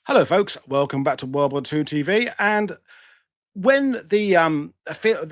Hello, folks. Welcome back to WW2 TV. And when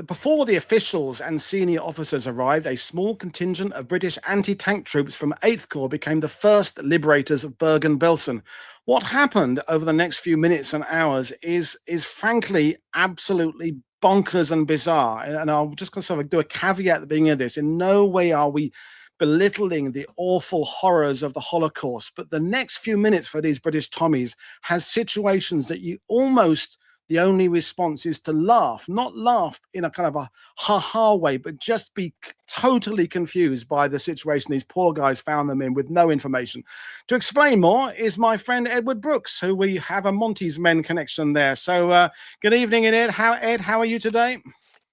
before the officials and senior officers arrived, a small contingent of British anti-tank troops from 8th Corps became the first liberators of Bergen-Belsen. What happened over the next few minutes and hours is frankly absolutely bonkers and bizarre. And I'll just sort of do a caveat at the beginning of this. In no way are we belittling the awful horrors of the Holocaust, but the next few minutes for these British Tommies has situations that you almost the only response is to laugh, not laugh in a kind of a ha-ha way, but just be totally confused by the situation these poor guys found them in with no information. To explain more is my friend Edward Brooks, who we have a Montys men connection there. So good evening, Ed. How are you today?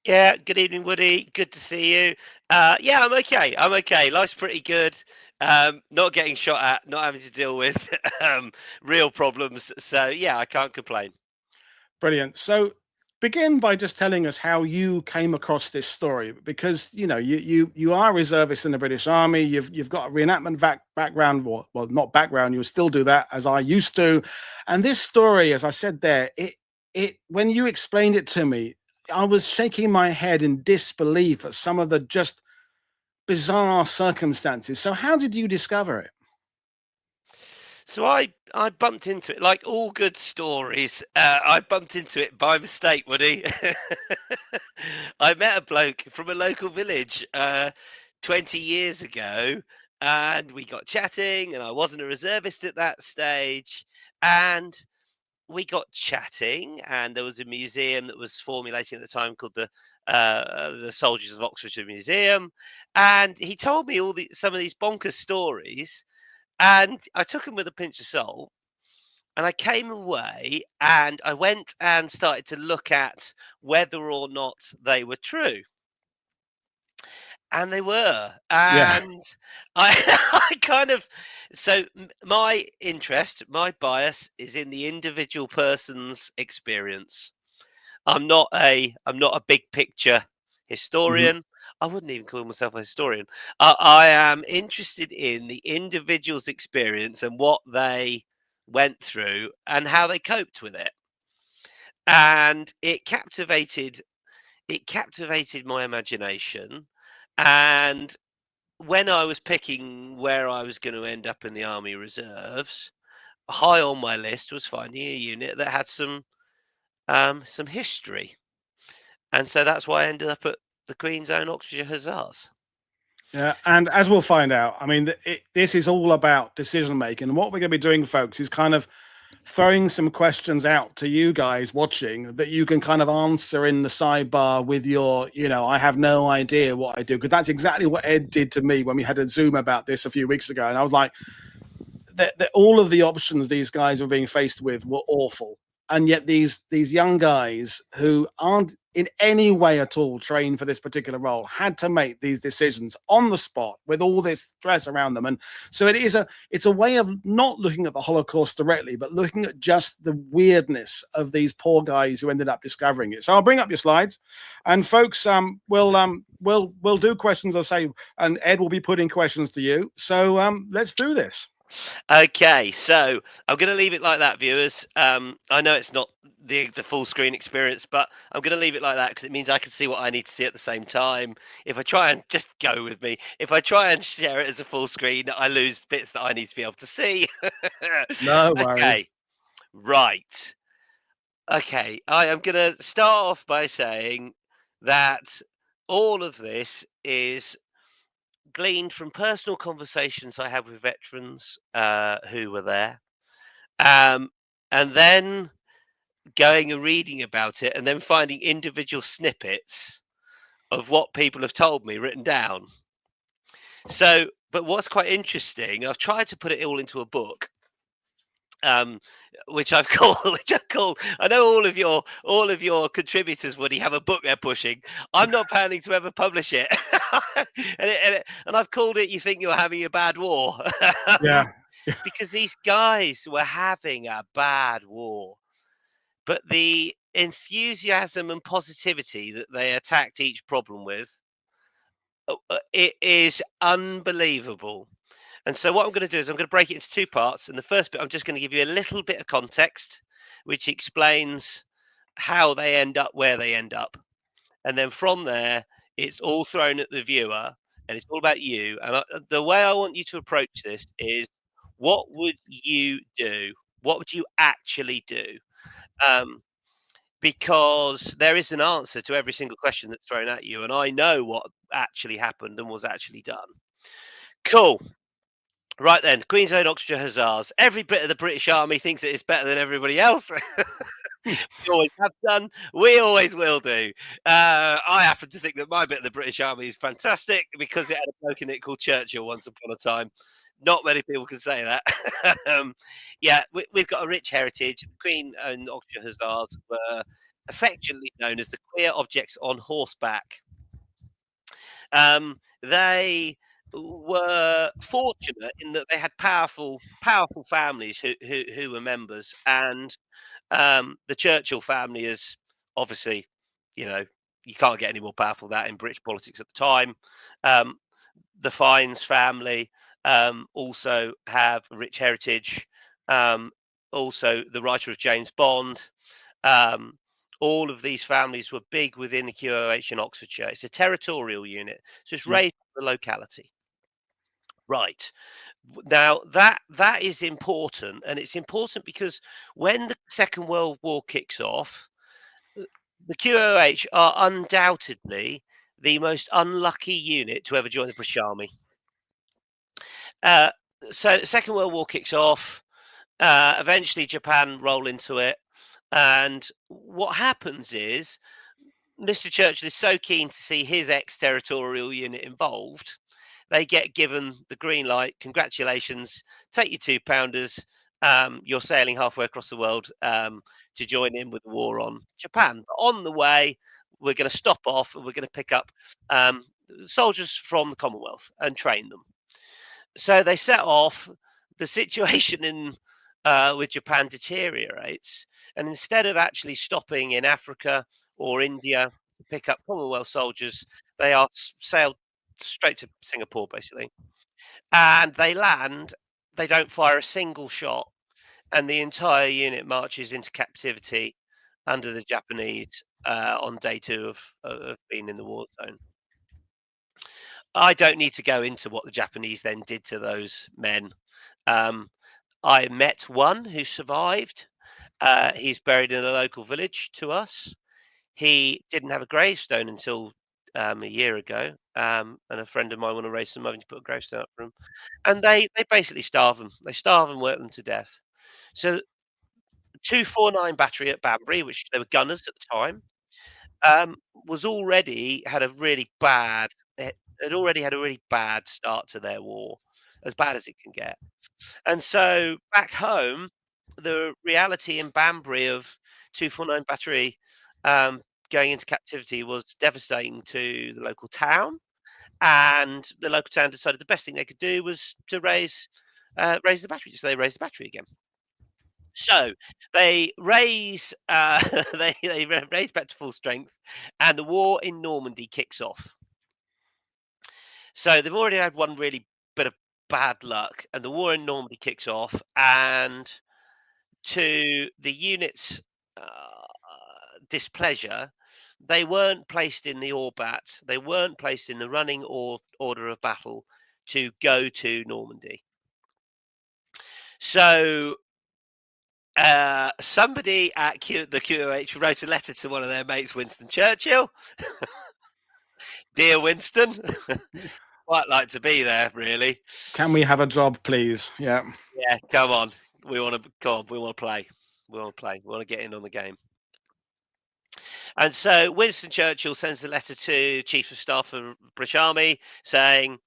Yeah, good evening, Woody. Good to see you. Yeah, I'm okay. I'm okay. Life's pretty good. Not getting shot at, not having to deal with real problems. So yeah, I can't complain. Brilliant. So begin by just telling us how you came across this story, because you are a reservist in the British Army. You've got a reenactment background, well, not background. You still do that, as I used to. And this story, as I said there, it when you explained it to me, I was shaking my head in disbelief at some of the just bizarre circumstances. So how did you discover it? So I bumped into it like all good stories. I bumped into it by mistake, Woody. I met a bloke from a local village 20 years ago, and we got chatting, and I wasn't a reservist at that stage. And we got chatting, and there was a museum that was formulating at the time called the Soldiers of Oxfordshire Museum, and he told me some of these bonkers stories, and I took them with a pinch of salt. And I came away and I went and started to look at whether or not they were true. And they were. Yeah. And I, I kind of, so my interest, my bias is in the individual person's experience. I'm not a big picture Mhm. historian. I wouldn't even call myself a historian. I am interested in the individual's experience and what they went through and how they coped with it. And it captivated my imagination. And when I was picking where I was going to end up in the Army Reserves, high on my list was finding a unit that had some history. And so that's why I ended up at the Queen's Own Oxfordshire Hussars. Yeah, and as we'll find out, I mean, this is all about decision making. And what we're going to be doing, folks, is kind of throwing some questions out to you guys watching that you can kind of answer in the sidebar with your, I have no idea what I do. Because that's exactly what Ed did to me when we had a Zoom about this a few weeks ago. And I was like, that all of the options these guys were being faced with were awful, and yet these young guys who aren't in any way at all trained for this particular role had to make these decisions on the spot with all this stress around them. And so it's a way of not looking at the Holocaust directly, but looking at just the weirdness of these poor guys who ended up discovering it. So I'll bring up your slides, and folks, we'll do questions, I'll say, and Ed will be putting questions to you. So let's do this. Okay, so I'm going to leave it like that, viewers. I know it's not the full screen experience, but I'm going to leave it like that because it means I can see what I need to see at the same time. If I try and just go with me, if I try and share it as a full screen, I lose bits that I need to be able to see. No worries. Okay, right. Okay, I am going to start off by saying that all of this is gleaned from personal conversations I had with veterans who were there, um, and then going and reading about it, and then finding individual snippets of what people have told me written down. So, but what's quite interesting, I've tried to put it all into a book, um, which I've called, which I've called. I know all of your contributors, Woody, have a book they're pushing. I'm not planning to ever publish it, and I've called it. You think you're having a bad war, Yeah. because these guys were having a bad war, but the enthusiasm and positivity that they attacked each problem with, it is unbelievable. And so what I'm going to do is I'm going to break it into two parts. And the first bit, I'm just going to give you a little bit of context, which explains how they end up where they end up. And then from there, it's all thrown at the viewer, and it's all about you. And the way I want you to approach this is, what would you do? What would you actually do? Because there is an answer to every single question that's thrown at you, and I know what actually happened and was actually done. Cool. Right then, Queen's Own Oxfordshire Hussars. Every bit of the British Army thinks it is better than everybody else. We always have done. We always will do. I happen to think that my bit of the British Army is fantastic because it had a bloke in it called Churchill once upon a time. Not many people can say that. Yeah, we've got a rich heritage. Queen and Oxfordshire Hussars were affectionately known as the queer objects on horseback. They were fortunate in that they had powerful families who were members, and the Churchill family is obviously, you know, you can't get any more powerful than that in British politics at the time. The Fiennes family also have a rich heritage. Also, the writer of James Bond. All of these families were big within the QOH in Oxfordshire. It's a territorial unit, so it's raised on the locality. Right. Now that is important, and it's important because when the Second World War kicks off, the QOH are undoubtedly the most unlucky unit to ever join the British Army. So the Second World War kicks off. Eventually, Japan roll into it, and what happens is Mr. Churchill is so keen to see his ex-territorial unit involved. They get given the green light. Congratulations, take your £2. You're sailing halfway across the world to join in with the war on Japan. But on the way, we're going to stop off and we're going to pick up soldiers from the Commonwealth and train them. So they set off. The situation with Japan deteriorates, and instead of actually stopping in Africa or India to pick up Commonwealth soldiers, they are sailed straight to Singapore, basically. And they land, they don't fire a single shot, and the entire unit marches into captivity under the Japanese on day 2 of being in the war zone. I don't need to go into what the Japanese then did to those men. I met one who survived. He's buried in a local village to us. He didn't have a gravestone until a year ago, and a friend of mine want to raise some money to put a gravestone up for him. And they basically starve them. They starve and work them to death. So 249 battery at Banbury, which they were gunners at the time, was already had a really bad. It had already had a really bad start to their war, as bad as it can get. And so back home, the reality in Banbury of 249 battery going into captivity was devastating to the local town, and the local town decided the best thing they could do was to raise the battery. So they raised the battery again. So they raise they raise back to full strength, and the war in Normandy kicks off. So they've already had one really bit of bad luck, and the war in Normandy kicks off, and to the unit's displeasure, they weren't placed in the Orbat, they weren't placed in the running order of battle to go to Normandy. So somebody at the QOH wrote a letter to one of their mates, Winston Churchill. Dear Winston, quite like to be there, really. Can we have a job, please? Yeah. Yeah, come on. We want to We want to play. We want to play. We want to get in on the game. And so Winston Churchill sends a letter to Chief of Staff of the British Army saying,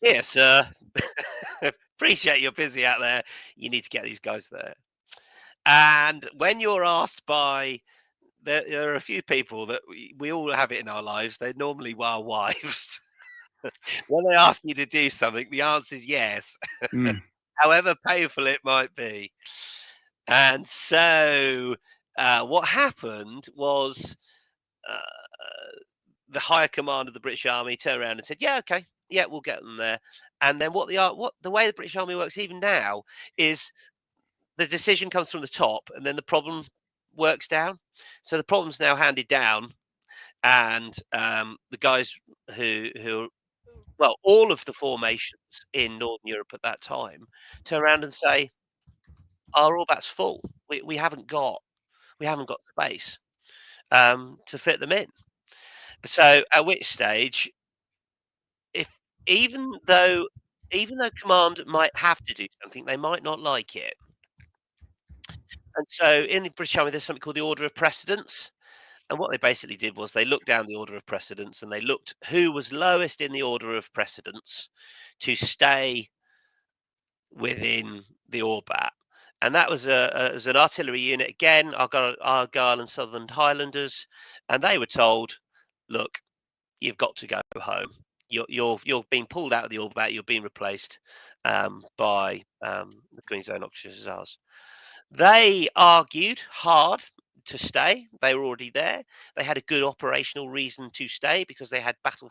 "Here, sir, appreciate you're busy out there. You need to get these guys there." And when you're asked by, there are a few people that we all have it in our lives. They're normally our wives. When they ask you to do something, the answer is yes, however painful it might be. And so what happened was the higher command of the British Army turned around and said, "Yeah, okay, yeah, we'll get them there." And then what the way the British Army works even now is the decision comes from the top, and then the problem works down. So the problem's now handed down, and the guys who well, all of the formations in Northern Europe at that time turn around and say, "Our orbit's full. We haven't got space to fit them in." So at which stage, if even though command might have to do something, they might not like it. And so in the British Army, there's something called the order of precedence. And what they basically did was they looked down the order of precedence and they looked who was lowest in the order of precedence to stay within the orbit. And that was as an artillery unit again, Argyll and Southern Highlanders, and they were told, "Look, you've got to go home. You're being pulled out of the orbit. You're being replaced by the Queen's Own Officers." They argued hard to stay. They were already there. They had a good operational reason to stay because they had actual,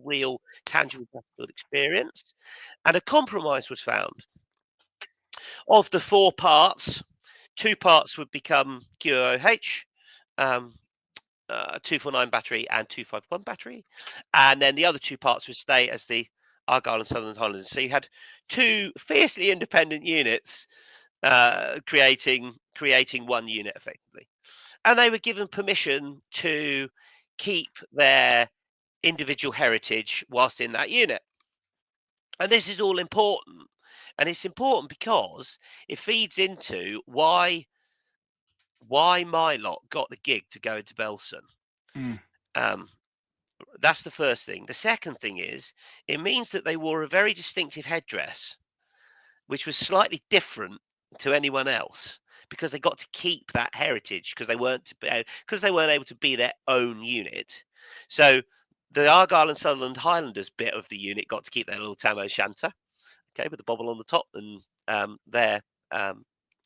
real, tangible battlefield experience, and a compromise was found. Of the 4 parts, 2 parts would become QOH, 249 battery and 251 battery, and then the other 2 parts would stay as the Argyll and Southern Highlanders. So you had 2 fiercely independent units creating 1 unit effectively, and they were given permission to keep their individual heritage whilst in that unit. And this is all important. And it's important because it feeds into why my lot got the gig to go into Belsen. That's the first thing. The second thing is it means that they wore a very distinctive headdress, which was slightly different to anyone else because they got to keep that heritage because they weren't able to be their own unit. So the Argyll and Sutherland Highlanders bit of the unit got to keep their little tam o' shanter, okay, with the bobble on the top and their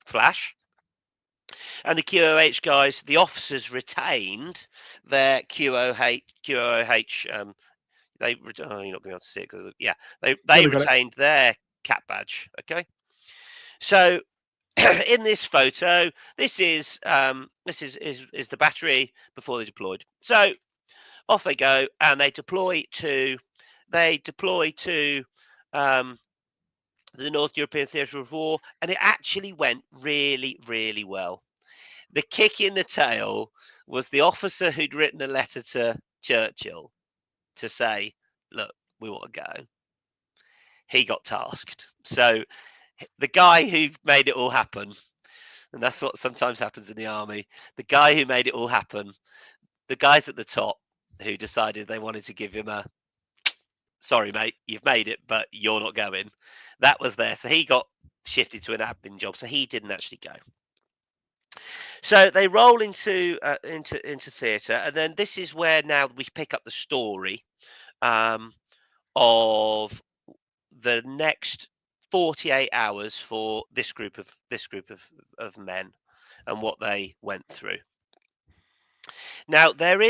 flash. And the QOH guys, the officers retained their QOH. You're not going to be able to see it because they retained their cap badge. Okay, so in this photo, this is the battery before they deployed. So off they go and they deploy to the North European Theatre of War, and it actually went really, really well. The kick in the tail was the officer who'd written a letter to Churchill to say, "Look, we want to go." He got tasked. So the guy who made it all happen, and that's what sometimes happens in the army, the guy who made it all happen, the guys at the top who decided they wanted to give him a, "Sorry, mate, you've made it, but you're not going," that was there. So he got shifted to an admin job. So he didn't actually go. So they roll into theatre, and then this is where now we pick up the story of the next 48 hours for this group of men and what they went through. Now there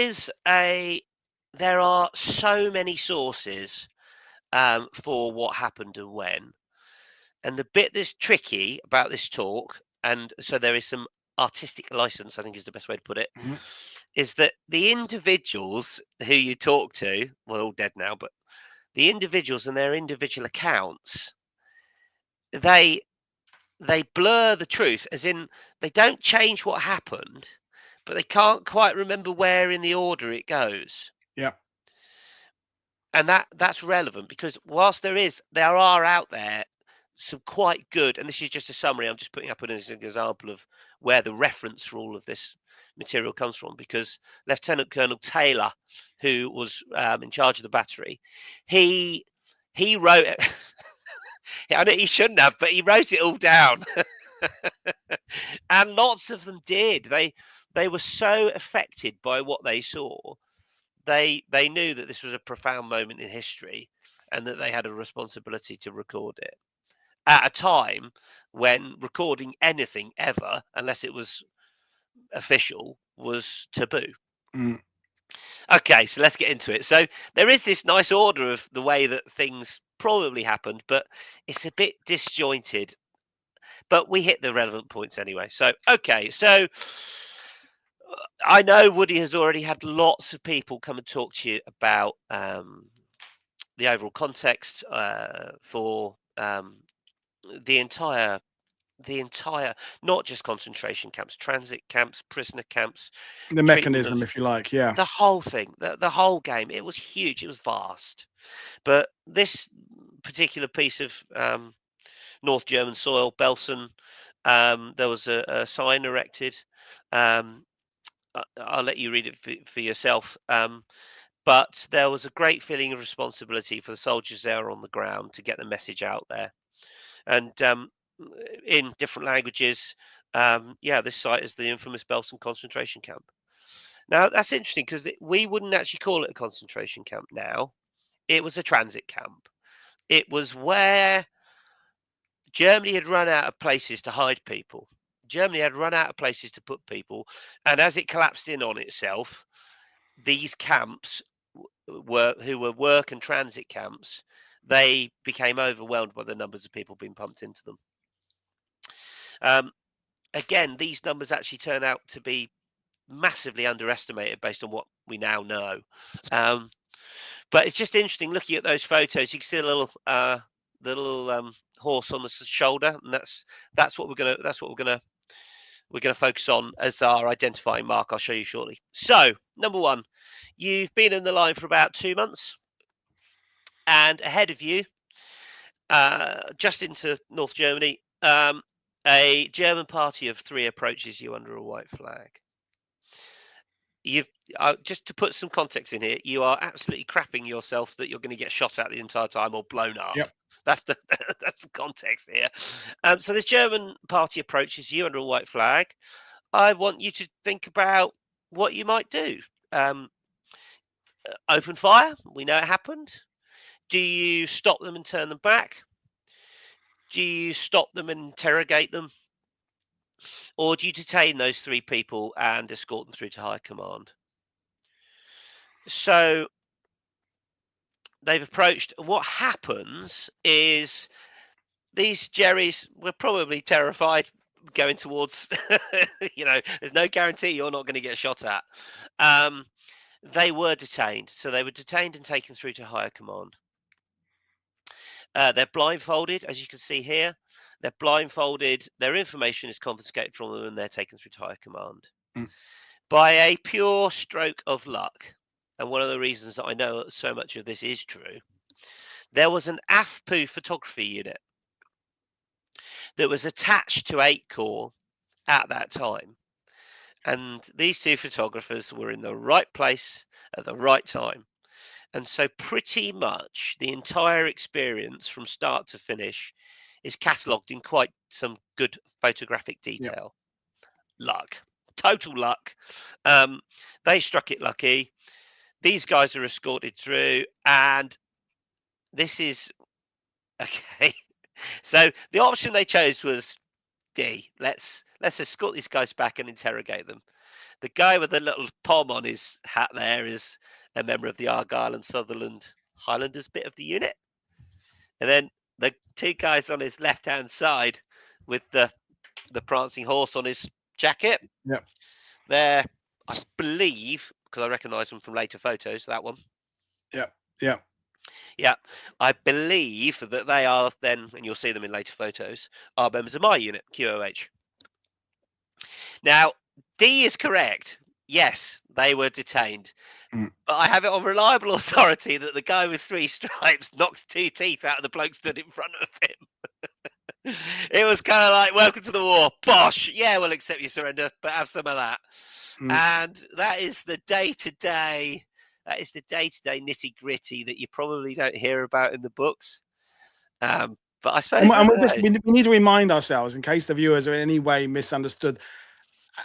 are so many sources for what happened and when, and the bit that's tricky about this talk, and so there is some artistic license, I think is the best way to put it, is that the individuals who you talk to, well, all dead now, but the individuals and their individual accounts, they blur the truth, as in they don't change what happened, but they can't quite remember where in the order it goes. Yeah. And that's relevant because whilst there are out there some quite good, and this is just a summary, I'm just putting up as an example of where the reference for all of this material comes from, because Lieutenant Colonel Taylor, who was in charge of the battery, he wrote it. I know he shouldn't have, but he wrote it all down. And lots of them did. They were so affected by what they saw. They knew that this was a profound moment in history and that they had a responsibility to record it at a time when recording anything ever, unless it was official, was taboo. Okay, so let's get into it. So there is this nice order of the way that things probably happened, but it's a bit disjointed. But we hit the relevant points anyway. So, okay. So I know Woody has already had lots of people come and talk to you about the overall context for the entire not just concentration camps, transit camps, prisoner camps, The mechanism, if you like, yeah. the whole thing, the whole game. It was huge, it was vast. But this particular piece of North German soil, Belsen, there was a sign erected. I'll let you read it for yourself. But there was a great feeling of responsibility for the soldiers there on the ground to get the message out there. And in different languages, this site is the infamous Belsen concentration camp. Now, that's interesting because we wouldn't actually call it a concentration camp now. It was a transit camp. It was where Germany had run out of places to hide people. Germany had run out of places to put people. And as it collapsed in on itself, these camps who were work and transit camps, they became overwhelmed by the numbers of people being pumped into them. Again, these numbers actually turn out to be massively underestimated based on what we now know. But it's just interesting looking at those photos. You can see the little horse on the shoulder, and that's what we're gonna focus on as our identifying mark. I'll show you shortly. So, number one, you've been in the line for about 2 months, and ahead of you, just into North Germany, a German party of 3 approaches you under a white flag. You've just to put some context in here, you are absolutely crapping yourself that you're going to get shot at the entire time or blown up. Yep. That's the context here. So this German party approaches you under a white flag. I want you to think about what you might do. Open fire. We know it happened. Do you stop them and turn them back? Do you stop them and interrogate them? Or do you detain those 3 people and escort them through to high command? So they've approached. What happens is these Jerrys were probably terrified going towards, there's no guarantee you're not going to get shot at. They were detained. So they were detained and taken through to higher command. They're blindfolded, as you can see here. They're blindfolded. Their information is confiscated from them and they're taken through to higher command. By a pure stroke of luck, and one of the reasons that I know so much of this is true, there was an AFPU photography unit that was attached to 8 Corps at that time. And these 2 photographers were in the right place at the right time. And so pretty much the entire experience from start to finish is catalogued in quite some good photographic detail. Yep. Luck. Total luck. They struck it lucky. These guys are escorted through, and this is okay. So the option they chose was D. Let's escort these guys back and interrogate them. The guy with the little pom on his hat there is a member of the Argyll and Sutherland Highlanders bit of the unit. And then the 2 guys on his left-hand side with the prancing horse on his jacket. Yep. They're, I believe, because I recognise them from later photos, that one. Yeah. I believe that they are then, and you'll see them in later photos, are members of my unit, QOH. Now, D is correct. Yes, they were detained. But I have it on reliable authority that the guy with 3 stripes knocked 2 teeth out of the bloke stood in front of him. It was kind of like, welcome to the war. Bosh! Yeah, we'll accept your surrender, but have some of that. And that is the day-to-day nitty-gritty that you probably don't hear about in the books. But I suppose... we need to remind ourselves, in case the viewers are in any way misunderstood,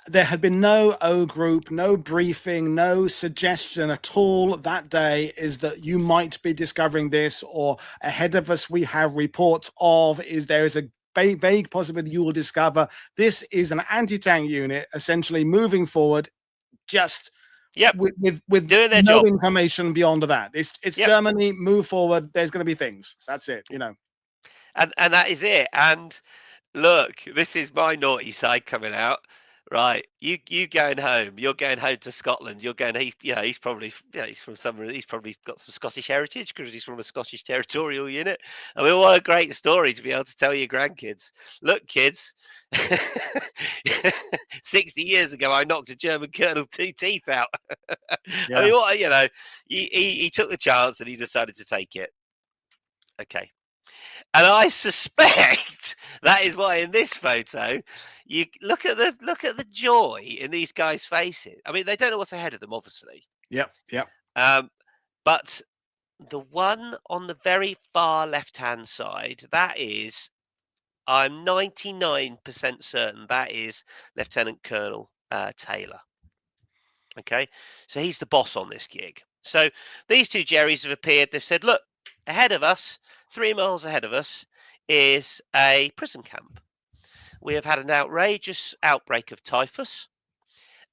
there had been no O group, no briefing, no suggestion at all that day is that you might be discovering this, or ahead of us we have reports of, there is a vague possibility you will discover. This is an anti-tank unit essentially moving forward, just Yep. with Doing their no job. information beyond that. It's Yep. Germany, move forward. There's going to be things. That's it. You know. And that is it. And look, this is my naughty side coming out. Right, you going home? You're going home to Scotland. You're going. He's probably, he's from somewhere. He's probably got some Scottish heritage because he's from a Scottish territorial unit. I mean, what a great story to be able to tell your grandkids. Look, kids, 60 years ago, I knocked a German colonel 2 teeth out. I mean, what he took the chance and he decided to take it. Okay. And I suspect that is why in this photo, you look at the joy in these guys' faces. I mean, they don't know what's ahead of them, obviously. Yep. But the one on the very far left-hand side, that is, I'm 99% certain that is Lieutenant Colonel Taylor. Okay, so he's the boss on this gig. So these two Jerrys have appeared. They've said, look, ahead of us, 3 miles ahead of us, is a prison camp. We have had an outrageous outbreak of typhus,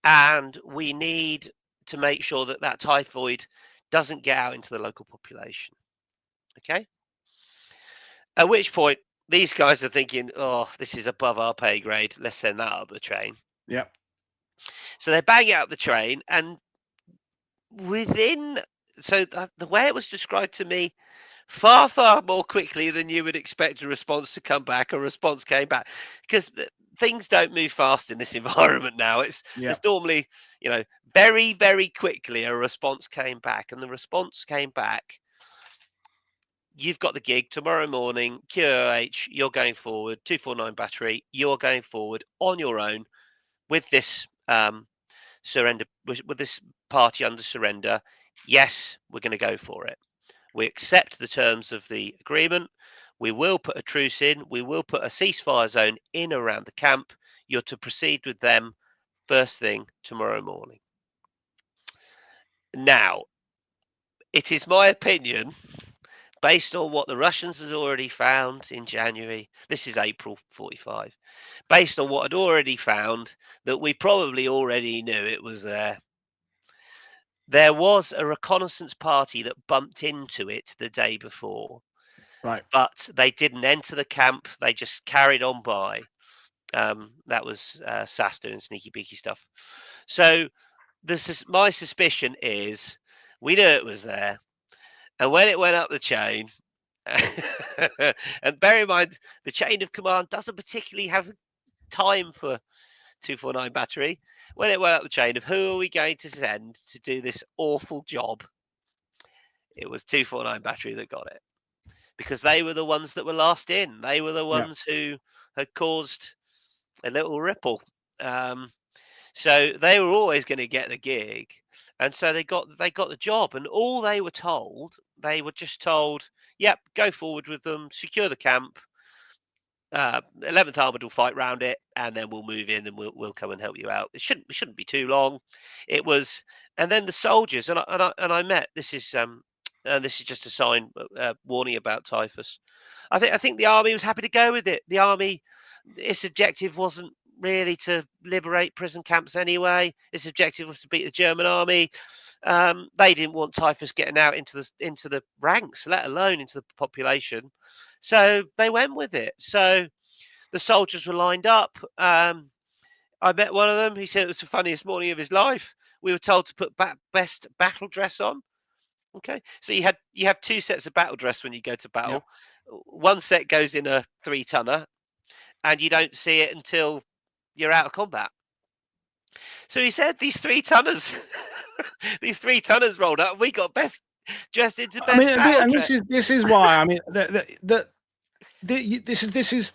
and we need to make sure that that typhoid doesn't get out into the local population. Okay? At which point, these guys are thinking, oh, this is above our pay grade. Let's send that up the train. Yep. So they bang out the train, and the way it was described to me, far, far more quickly than you would expect a response to come back. A response came back because things don't move fast in this environment now. It's normally, very, very quickly a response came back, and the response came back. You've got the gig tomorrow morning, QOH, you're going forward, 249 battery, you're going forward on your own with this surrender, with this party under surrender. Yes, we're going to go for it. We accept the terms of the agreement. We will put a truce in. We will put a ceasefire zone in around the camp. You're to proceed with them first thing tomorrow morning. Now, it is my opinion, based on what the Russians had already found in January, this is April 45, based on what had already found, that we probably already knew it was there. There was a reconnaissance party that bumped into it the day before. Right. But they didn't enter the camp. They just carried on by. That was SAS doing sneaky beaky stuff. So my suspicion is we knew it was there. And when it went up the chain, and bear in mind, the chain of command doesn't particularly have time for 249 battery. When it went up the chain of who are we going to send to do this awful job, it was 249 battery that got it, because they were the ones that were last in. They were the ones who had caused a little ripple. So they were always going to get the gig, and so they got the job. And all they were just told, yep, go forward with them, secure the camp. 11th Armoured will fight round it, and then we'll move in and we'll come and help you out. It shouldn't be too long. It was, and then the soldiers, and I met. This is just a sign warning about typhus. I think the army was happy to go with it. The army, its objective wasn't really to liberate prison camps anyway. Its objective was to beat the German army. They didn't want typhus getting out into the ranks, let alone into the population. So they went with it. So the soldiers were lined up. I met one of them. He said it was the funniest morning of his life. We were told to put best battle dress on. Okay, so you have 2 sets of battle dress when you go to battle. Yep. One set goes in a 3-tonner, and you don't see it until you're out of combat. So he said these 3-tonners, these 3-tonners rolled up. We got best dressed into best battle dress. This is why. I mean, this is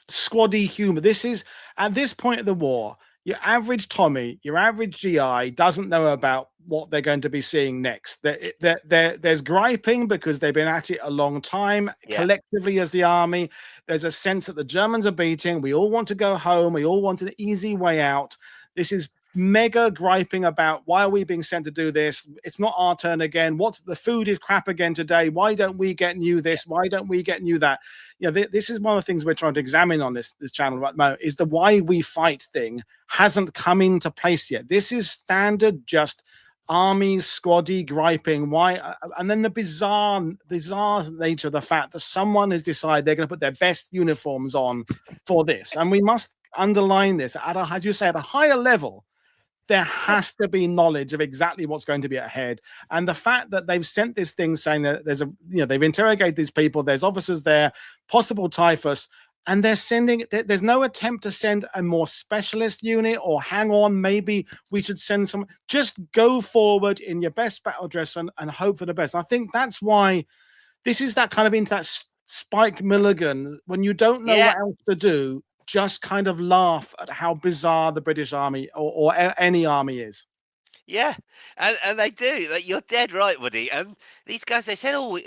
squaddie humour. This is, at this point of the war, your average Tommy, your average GI doesn't know about what they're going to be seeing next. There's griping because they've been at it a long time. Yeah. Collectively as the army, there's a sense that the Germans are beating. We all want to go home. We all want an easy way out. This is mega griping about, why are we being sent to do this? It's not our turn again. The food is crap again today. Why don't we get new this? Why don't we get new that? You know, this is one of the things we're trying to examine on this channel right now, is the why we fight thing hasn't come into place yet. This is standard, just armies, squaddie, griping. Why? And then the bizarre nature of the fact that someone has decided they're going to put their best uniforms on for this. And we must underline this at a, as you say, at a higher level. There has to be knowledge of exactly what's going to be ahead. And the fact that they've sent this thing saying that there's a, they've interrogated these people, there's officers there, possible typhus, and they're sending, there's no attempt to send a more specialist unit or hang on, maybe we should send some, just go forward in your best battle dress and hope for the best. And I think that's why this is that kind of into that Spike Milligan, when you don't know what else to do, just kind of laugh at how bizarre the British Army or any army is. Yeah, and they do. Like, you're dead right, Woody. And these guys, they said, "Oh,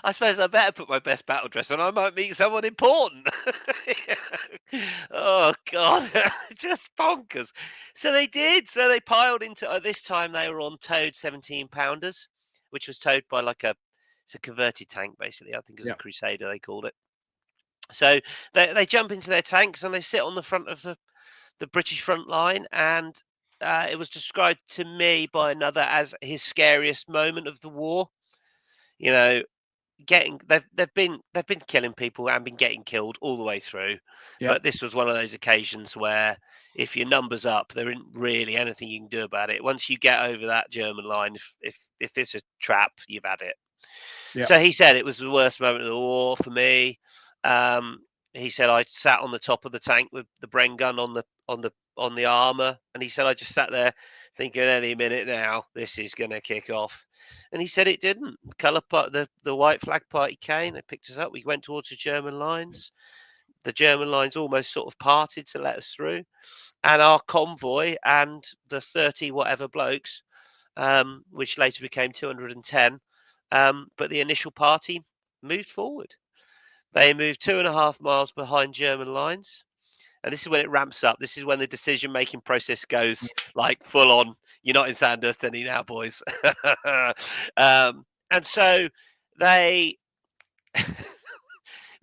I suppose I better put my best battle dress on. I might meet someone important." Oh God, just bonkers. So they did. So they piled into. This time they were on towed 17-pounders, which was towed by it's a converted tank basically. I think it was a Crusader they called it. So they jump into their tanks and they sit on the front of the British front line, and it was described to me by another as his scariest moment of the war. You know, they've been killing people and been getting killed all the way through, but this was one of those occasions where if your numbers up, there isn't really anything you can do about it. Once you get over that German line, if it's a trap, you've had it. So he said it was the worst moment of the war for me. He said I sat on the top of the tank with the Bren gun on the armor, and he said I just sat there thinking any minute now this is going to kick off. And he said it didn't. The white flag party came. They picked us up. We went towards the German lines. The German lines almost sort of parted to let us through, and our convoy and the 30 whatever blokes, which later became 210. But the initial party moved forward. They moved 2.5 miles behind German lines. And this is when it ramps up. This is when the decision-making process goes like full on. You're not in Sandhurst any now, boys. And so they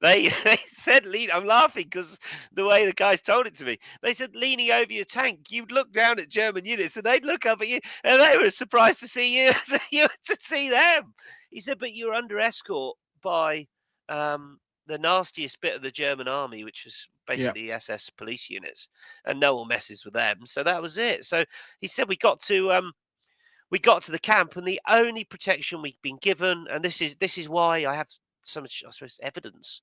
they said, I'm laughing because the way the guys told it to me. They said, leaning over your tank, you'd look down at German units and they'd look up at you and they were surprised to see you, to see them. He said, but you were under escort by the nastiest bit of the German army, which was basically SS police units, and no one messes with them. So that was it. So he said we got to the camp, and the only protection we'd been given, and this is why I have so much, I suppose, evidence,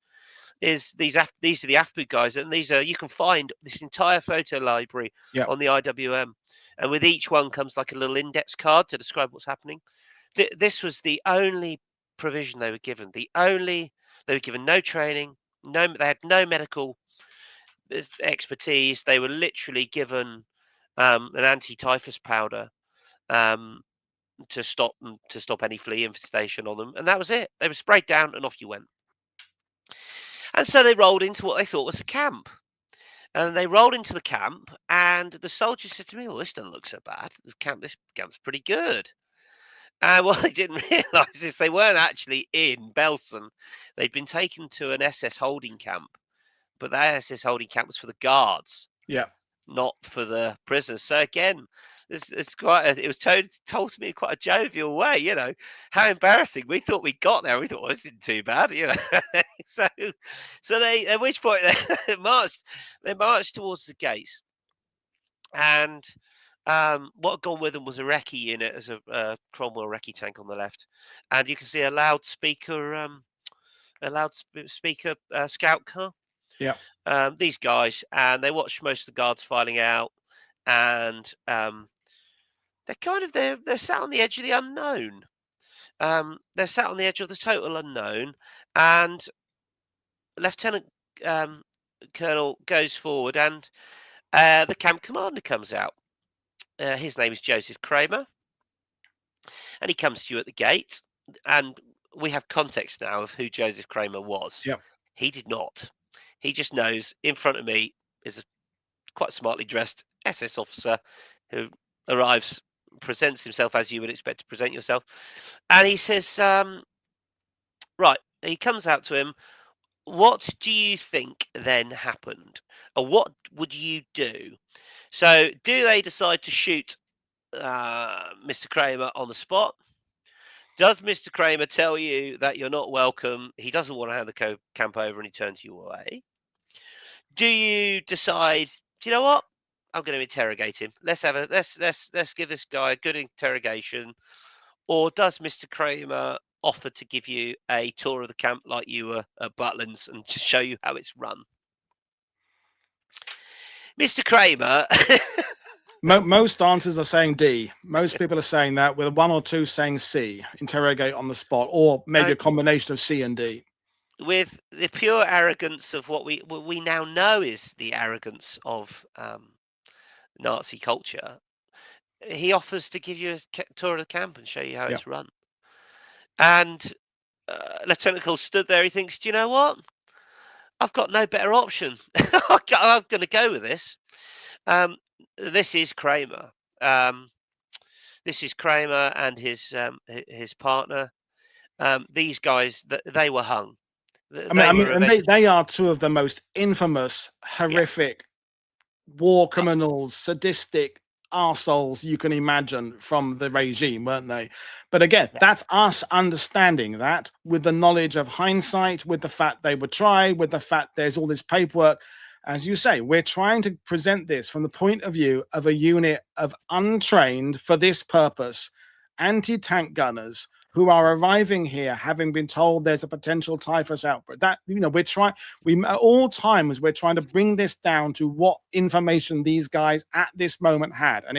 is these are the AFBU guys, and you can find this entire photo library on the IWM, and with each one comes like a little index card to describe what's happening. This was the only provision they were given. They were given no training, they had no medical expertise. They were literally given an anti-typhus powder to stop any flea infestation on them, and that was it. They were sprayed down, and off you went. And so they rolled into what they thought was a camp. And they rolled into the camp, and the soldiers said to me, "Well, this doesn't look so bad. This camp's pretty good." What they didn't realise is they weren't actually in Belsen. They'd been taken to an SS holding camp, but that SS holding camp was for the guards, not for the prisoners. So again, it was told to me in quite a jovial way. How embarrassing. We thought we got there. We thought, well, this isn't too bad. So they, at which point they marched towards the gates, and what had gone with them was a recce unit, as a Cromwell recce tank on the left, and you can see a loudspeaker scout car. These guys, and they watched most of the guards filing out, and they're sat on the edge of the unknown. They're sat on the edge of the total unknown, and Lieutenant Colonel goes forward, and the camp commander comes out. His name is Joseph Kramer, and he comes to you at the gate, and we have context now of who Joseph Kramer was. He did not. He just knows in front of me is a quite smartly dressed SS officer who arrives, presents himself as you would expect to present yourself, and he says, right, he comes out to him, "What do you think then happened? Or what would you do?" So do they decide to shoot Mr. Kramer on the spot? Does Mr. Kramer tell you that you're not welcome? He doesn't want to hand the camp over and he turns you away. Do you decide, do you know what? I'm going to interrogate him. Let's give this guy a good interrogation. Or does Mr. Kramer offer to give you a tour of the camp like you were at Butlins and just show you how it's run? Mr. Kramer. Most answers are saying D. Most people are saying that, with one or two saying C, interrogate on the spot, or maybe a combination of C and D. With the pure arrogance of what we now know is the arrogance of Nazi culture, he offers to give you a tour of the camp and show you how it's run. And Lieutenant Cole stood there. He thinks, do you know what? I've got no better option. I'm going to go with this. This is Kramer. This is Kramer and his partner. These guys, they were hung. They are two of the most infamous, horrific war criminals, sadistic arseholes you can imagine from the regime, weren't they? But again, that's us understanding that with the knowledge of hindsight, with the fact they were tried, with the fact there's all this paperwork. As you say, we're trying to present this from the point of view of a unit of untrained, for this purpose, anti-tank gunners who are arriving here having been told there's a potential typhus outbreak. That, at all times we're trying to bring this down to what information these guys at this moment had, and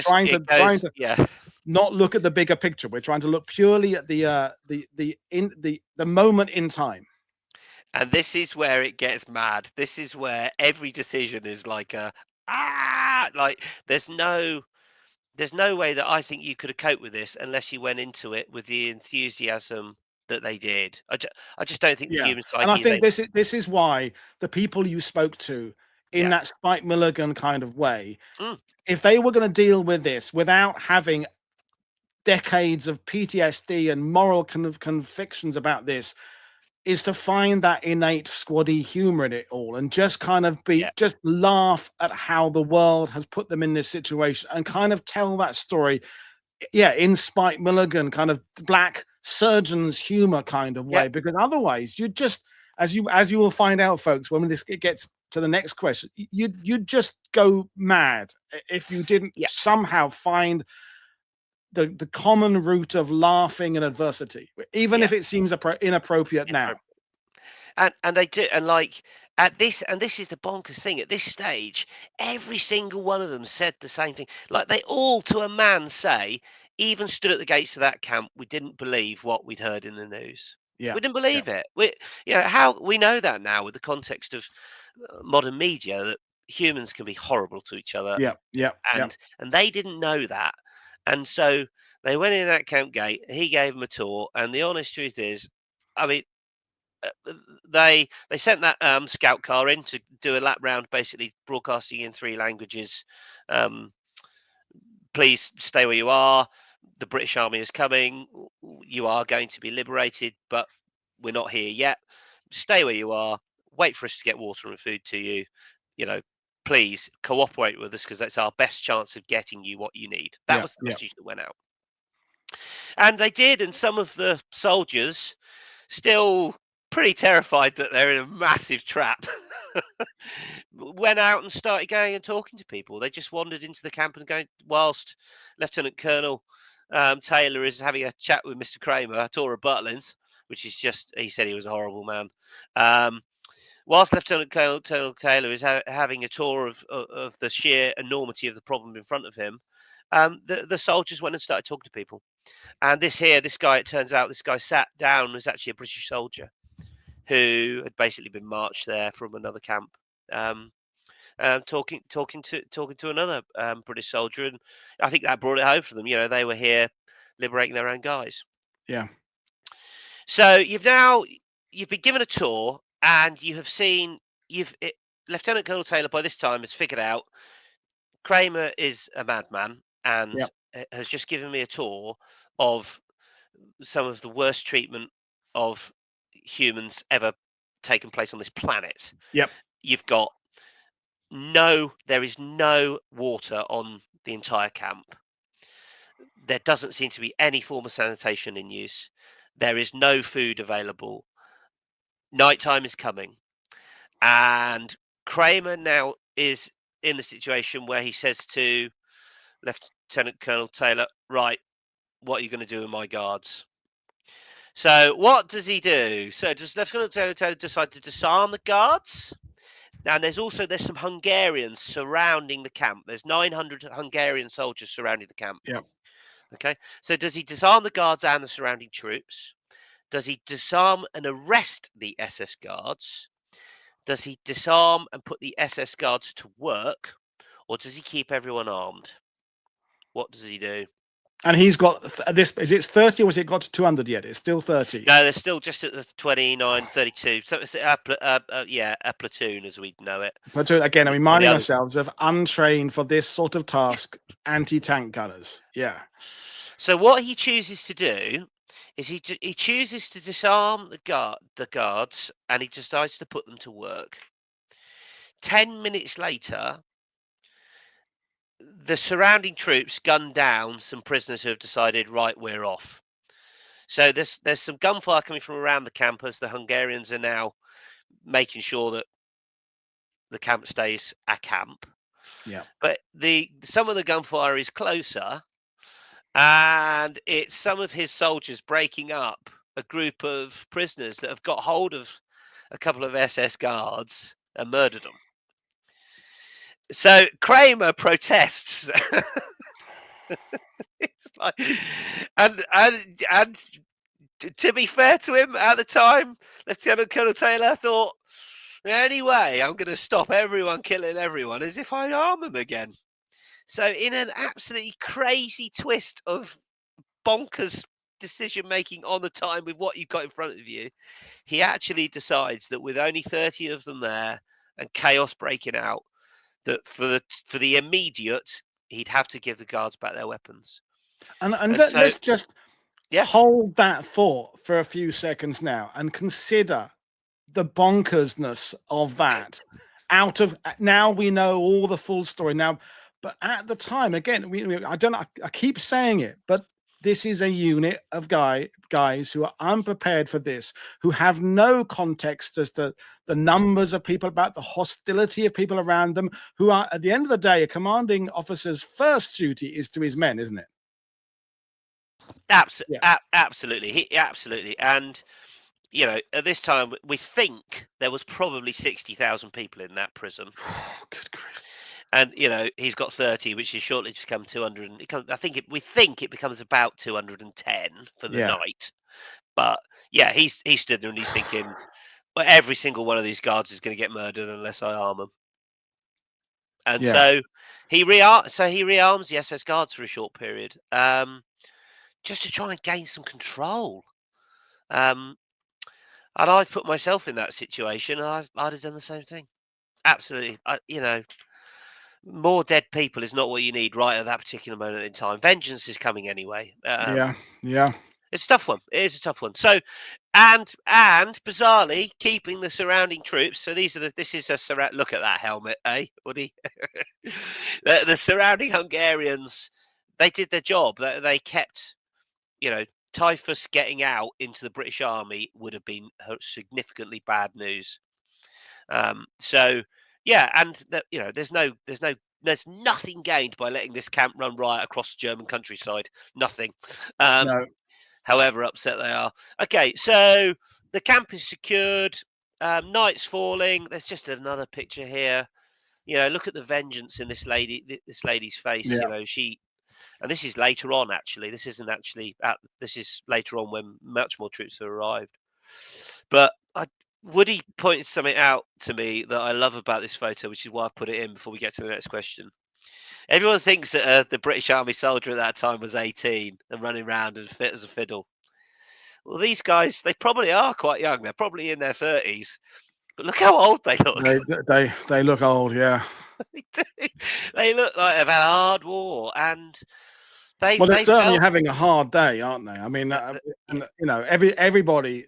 trying to not look at the bigger picture. We're trying to look purely at the moment in time. And this is where it gets mad. This is where every decision is like there's no way that I think you could have coped with this unless you went into it with the enthusiasm that they did. I just don't think the human psyche. And I think this is why the people you spoke to in that Spike Milligan kind of way, if they were going to deal with this without having decades of PTSD and moral kind of convictions about this, is to find that innate squaddie humor in it all and just kind of just laugh at how the world has put them in this situation and kind of tell that story in Spike Milligan kind of black surgeon's humor kind of way. Because otherwise you just, as you will find out, folks, when it gets to the next question, you'd just go mad if you didn't somehow find the common root of laughing in adversity, even if it seems inappropriate now. And they do, and like at this, and this is the bonkers thing, at this stage, every single one of them said the same thing. Like they all, to a man, say, even stood at the gates of that camp, we didn't believe what we'd heard in the news. We didn't believe it. How we know that now with the context of modern media, that humans can be horrible to each other. And they didn't know that. And so they went in that camp gate. He gave them a tour, and the honest truth is, I mean, they sent that scout car in to do a lap round, basically broadcasting in 3 languages. Please stay where you are. The British Army is coming. You are going to be liberated, but we're not here yet. Stay where you are. Wait for us to get water and food to you. Please cooperate with us because that's our best chance of getting you what you need. That was the message that went out. And they did. And some of the soldiers, still pretty terrified that they're in a massive trap, went out and started going and talking to people. They just wandered into the camp and going, whilst Lieutenant Colonel Taylor is having a chat with Mr. Kramer, a tour of Butlins, which is just, he said he was a horrible man. Whilst Lieutenant Colonel Taylor is having a tour of the sheer enormity of the problem in front of him, the soldiers went and started talking to people. And this guy, it turns out, this guy sat down, was actually a British soldier who had basically been marched there from another camp, talking to another British soldier, and I think that brought it home for them. They were here liberating their own guys. Yeah. So you've been given a tour, and you have seen Lieutenant Colonel Taylor by this time has figured out Kramer is a madman and has just given me a tour of some of the worst treatment of humans ever taken place on this planet. Yep. You've got there is no water on the entire camp. There doesn't seem to be any form of sanitation in use. There is no food available. Nighttime is coming. And Kramer now is in the situation where he says to Lieutenant Colonel Taylor, right, what are you going to do with my guards? So what does he do? So does Lieutenant Taylor decide to disarm the guards? Now there's some Hungarians surrounding the camp. There's 900 Hungarian soldiers surrounding the camp. Yeah. Okay. So does he disarm the guards and the surrounding troops? Does he disarm and arrest the SS guards? Does he disarm and put the SS guards to work? Or does he keep everyone armed? What does he do? And he's got this. Is it 30 or has it got to 200 yet? It's still 30. No, they're still just at the 29, 32. So it's a platoon as we know it. But again, I'm reminding ourselves of untrained for this sort of task anti-tank gunners. Yeah. So what he chooses to do is he chooses to disarm the guards, and he decides to put them to work. 10 minutes later, the surrounding troops gun down some prisoners who have decided, right, we're off. So there's some gunfire coming from around the campus. The Hungarians are now making sure that the camp stays a camp. Yeah. But some of the gunfire is closer, and it's some of his soldiers breaking up a group of prisoners that have got hold of a couple of SS guards and murdered them. So Kramer protests. It's like, and to be fair to him, at the time, Lieutenant Colonel Taylor thought, the only way I'm going to stop everyone killing everyone is if I arm them again. So in an absolutely crazy twist of bonkers decision making on the time with what you've got in front of you, he actually decides that with only 30 of them there and chaos breaking out, that for the immediate, he'd have to give the guards back their weapons. And let's just hold that thought for a few seconds now and consider the bonkersness of that. Now we know all the full story now, but at the time, again, I keep saying it, but this is a unit of guys who are unprepared for this, who have no context as to the numbers of people, about the hostility of people around them, who are, at the end of the day, a commanding officer's first duty is to his men, isn't it? Absolutely. Absolutely. And, you know, at this time, we think there was probably 60,000 people in that prison. Good grief. And, you know, he's got 30, which is shortly to become 200. We think it becomes about 210 for the night. But yeah, he stood there and he's thinking, well, every single one of these guards is going to get murdered unless I arm them. And so he rearms the SS guards for a short period, just to try and gain some control. And I put myself in that situation. I'd have done the same thing. Absolutely. More dead people is not what you need right at that particular moment in time. Vengeance is coming anyway. It's a tough one. It is a tough one. So, and bizarrely, keeping the surrounding troops. So look at that helmet, eh, Woody? the surrounding Hungarians, they did their job. They kept, typhus getting out into the British Army would have been significantly bad news. There's nothing gained by letting this camp run riot across the German countryside. Nothing. No. However upset they are. Okay, so the camp is secured. Night's falling. There's just another picture here. Look at the vengeance in this lady's face. And this is later on. Actually, this isn't actually. This is later on when much more troops have arrived. But Woody pointed something out to me that I love about this photo, which is why I put it in before we get to the next question. Everyone thinks that the British Army soldier at that time was 18 and running around and fit as a fiddle. Well, these guys, they probably are quite young. They're probably in their 30s. But look how old they look. They look old, yeah. They do. They look like they've had a hard war. And they're certainly having a hard day, aren't they? I mean, everybody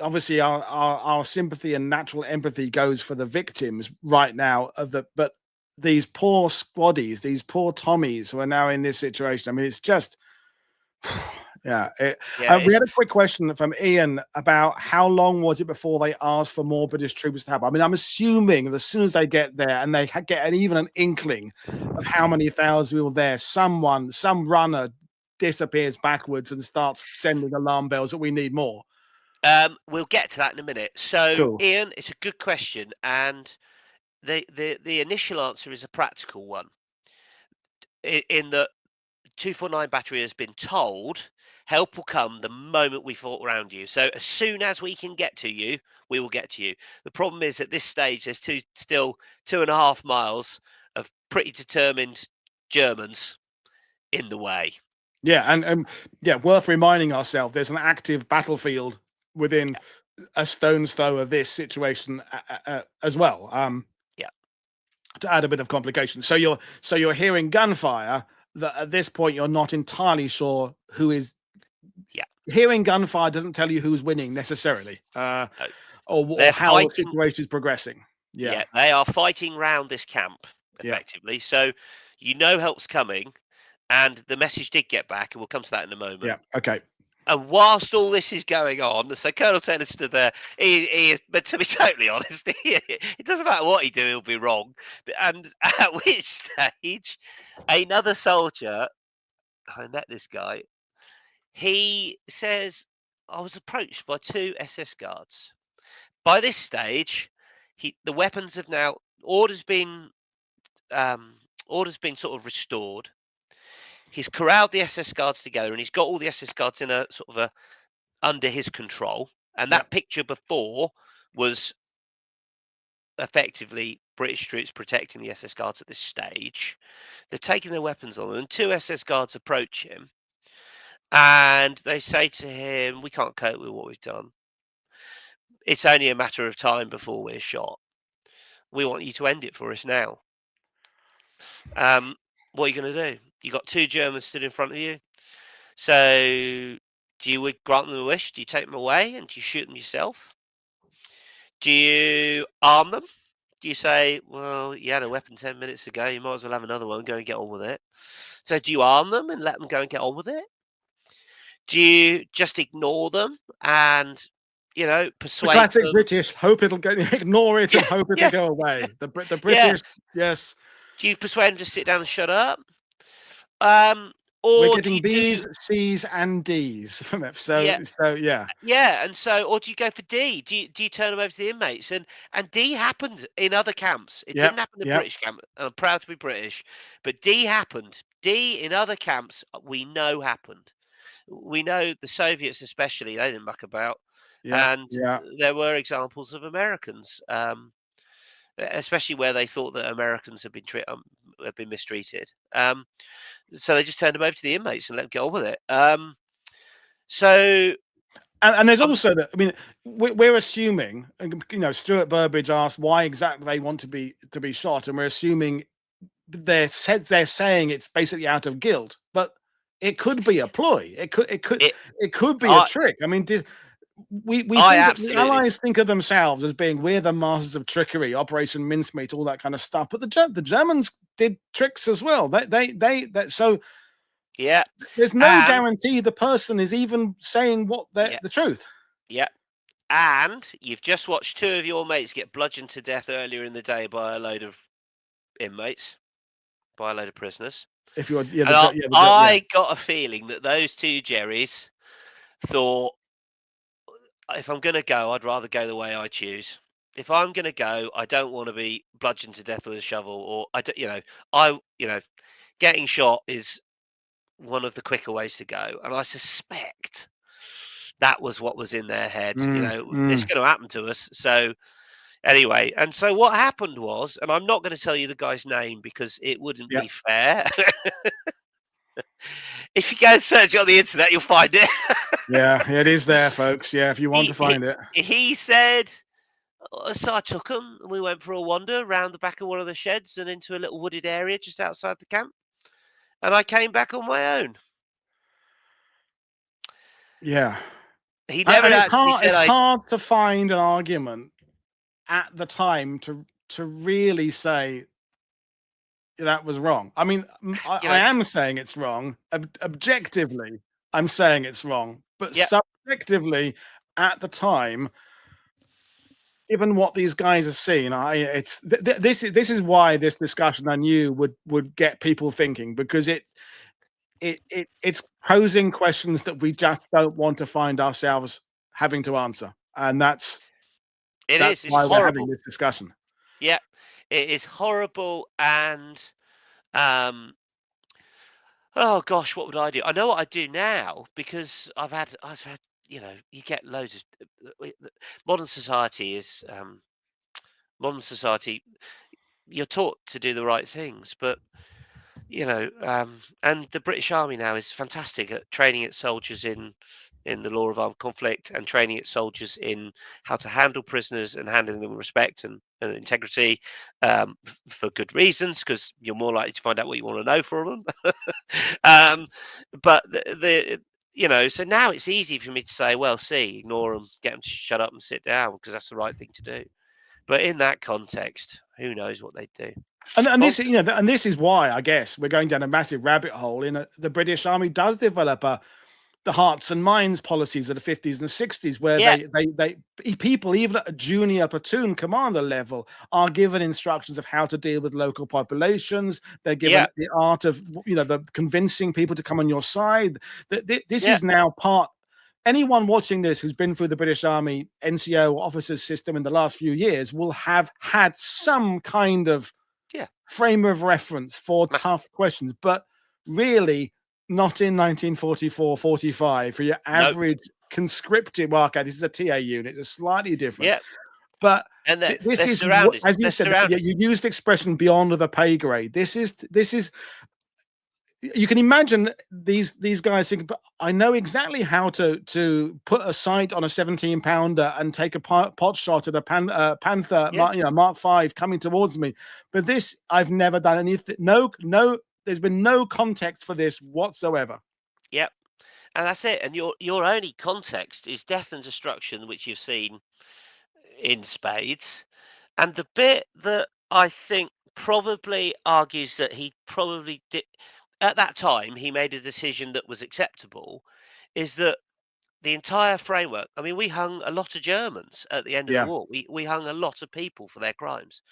obviously our sympathy and natural empathy goes for the victims right now but these poor squaddies, these poor Tommies who are now in this situation. I mean, it's just yeah. We had a quick question from Ian about how long was it before they asked for more British troops to help. I mean, I'm assuming that as soon as they get there and they get even an inkling of how many thousands we were there, some runner disappears backwards and starts sending alarm bells that we need more. We'll get to that in a minute. So, Cool. Ian, it's a good question, and the initial answer is a practical one. In the 249 battery has been told help will come the moment we fought around you. So as soon as we can get to you, we will get to you. The problem is at this stage, there's still 2.5 miles of pretty determined Germans in the way. Yeah, and yeah, worth reminding ourselves there's an active battlefield within a stone's throw of this situation as well. Yeah. To add a bit of complication, so you're hearing gunfire. That at this point you're not entirely sure who is. Yeah. Hearing gunfire doesn't tell you who's winning necessarily, No. or how the situation is progressing. Yeah, they are fighting round this camp effectively. Yeah. So you know help's coming, and the message did get back, and we'll come to that in a moment. Yeah. Okay. And whilst all this is going on, so Colonel Taylor stood there. He is, but to be totally honest, it doesn't matter what he do, he'll be wrong. And at which stage, another soldier, I met this guy. He says, "I was approached by 2 SS guards." By this stage, the weapons have now orders been sort of restored. He's corralled the SS guards together, and he's got all the SS guards in a sort of a under his control. And that picture before was effectively British troops protecting the SS guards at this stage. They're taking their weapons on them, and 2 SS guards approach him, and they say to him, "We can't cope with what we've done. It's only a matter of time before we're shot. We want you to end it for us now." What are you going to do? You got 2 Germans stood in front of you. So do you grant them a wish? Do you take them away and do you shoot them yourself? Do you arm them? Do you say, well, you had a weapon 10 minutes ago, you might as well have another one, go and get on with it? So do you arm them and let them go and get on with it? Do you just ignore them and, persuade the classic them? British, hope it'll go, ignore it and hope it'll go away. The British, yes. Do you persuade them to sit down and shut up? We're Or getting B's, C's, and D's from it. So yeah. And or do you go for D? Do you turn them over to the inmates? And D happened in other camps. It didn't happen in the British camp. And I'm proud to be British, but D happened. D in other camps we know happened. We know the Soviets especially, they didn't muck about. And there were examples of Americans, especially where they thought that Americans had been mistreated. So they just turned them over to the inmates and let them get on with it. And there's also that. I mean, we're assuming, Stuart Burbridge asked why exactly they want to be shot, and we're assuming they're saying it's basically out of guilt, but it could be a ploy. It could be a trick. I mean, the Allies think of themselves as being we're the masters of trickery, Operation Mincemeat, all that kind of stuff. But the Germans did tricks as well. So there's no guarantee the person is even saying the truth. Yeah. And you've just watched 2 of your mates get bludgeoned to death earlier in the day by a load of inmates, by a load of prisoners. I got a feeling that those 2 Jerrys thought, if I'm going to go, I'd rather go the way I choose. If I'm going to go, I don't want to be bludgeoned to death with a shovel, or getting shot is one of the quicker ways to go. And I suspect that was what was in their head. It's going to happen to us. So anyway, and so what happened was, and I'm not going to tell you the guy's name because it wouldn't be fair. If you go and search it on the internet, you'll find it. Yeah, it is there, folks. Yeah, if you want to find it. He said, so I took him and we went for a wander around the back of one of the sheds and into a little wooded area just outside the camp. And I came back on my own. Yeah. he never And actually said it's I. hard to find an argument at the time to really say that was wrong. I mean, You I know, am saying it's wrong. Objectively, I'm saying it's wrong. But yeah, subjectively, at the time, given what these guys have seen, this is why this discussion I knew would get people thinking, because it's posing questions that we just don't want to find ourselves having to answer, and that's it is. It's why we're having horrible. this discussion. Yeah, it is horrible. And um, oh gosh, what would I do? I know what I do now, because I've had, you get loads of modern society is modern society. You're taught to do the right things, but and the British Army now is fantastic at training its soldiers in the law of armed conflict, and training its soldiers in how to handle prisoners and handling them with respect and integrity, for good reasons, because you're more likely to find out what you want to know from them. um, but so now it's easy for me to say, well, see, ignore them, get them to shut up and sit down, because that's the right thing to do. But in that context, who knows what they'd do? And Well, this, and this is why I guess we're going down a massive rabbit hole. The British Army does develop the hearts and minds policies of the 50s and 60s, where yeah, they people, even at a junior platoon commander level, are given instructions of how to deal with local populations. They're given yeah, the art of the convincing people to come on your side. This yeah, is now part. Anyone watching this who's been through the British Army NCO officers system in the last few years will have had some kind of yeah, frame of reference for massive. tough questions, but really not in 1944-45 for your No, average conscripted. Well, okay, this is a TA unit, it's slightly different, yeah, but and this they're is what, surrounded. as you They're said, surrounded. you used the expression beyond the pay grade. This is you can imagine these guys thinking, but I know exactly how to put a sight on a 17-pounder and take a pot shot at a panther, Yeah, Mark 5 coming towards me. But this, I've never done anything. No, there's been no context for this whatsoever. yeah, and that's it. And your only context is death and destruction, which you've seen in spades. And the bit that I think probably argues that he probably did at that time, he made a decision that was acceptable, is that the entire framework. I mean, we hung a lot of Germans at the end of the Yeah. war. We hung a lot of people for their crimes.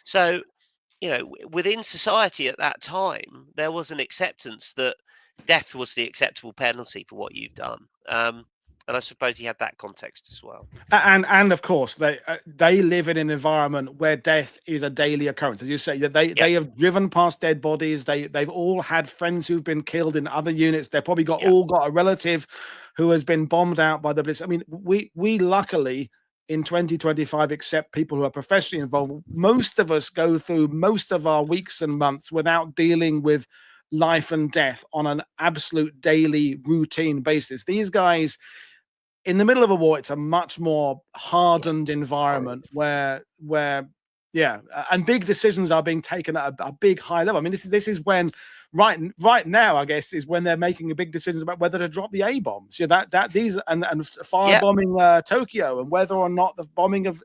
So, within society at that time, there was an acceptance that death was the acceptable penalty for what you've done. And I suppose he had that context as well. And of course they live in an environment where death is a daily occurrence, as you say. That Yep, they have driven past dead bodies. They've all had friends who've been killed in other units. They've probably yep, got a relative who has been bombed out by the Blitz. I mean, we luckily in 2025 accept people who are professionally involved. Most of us go through most of our weeks and months without dealing with life and death on an absolute daily routine basis. These guys, in the middle of a war, it's a much more yeah, hardened environment where yeah, and big decisions are being taken at a big high level. I mean, this is when right now, I guess, is when they're making a big decisions about whether to drop the A bombs. Yeah, that these and yep, firebombing Tokyo, and whether or not the bombing of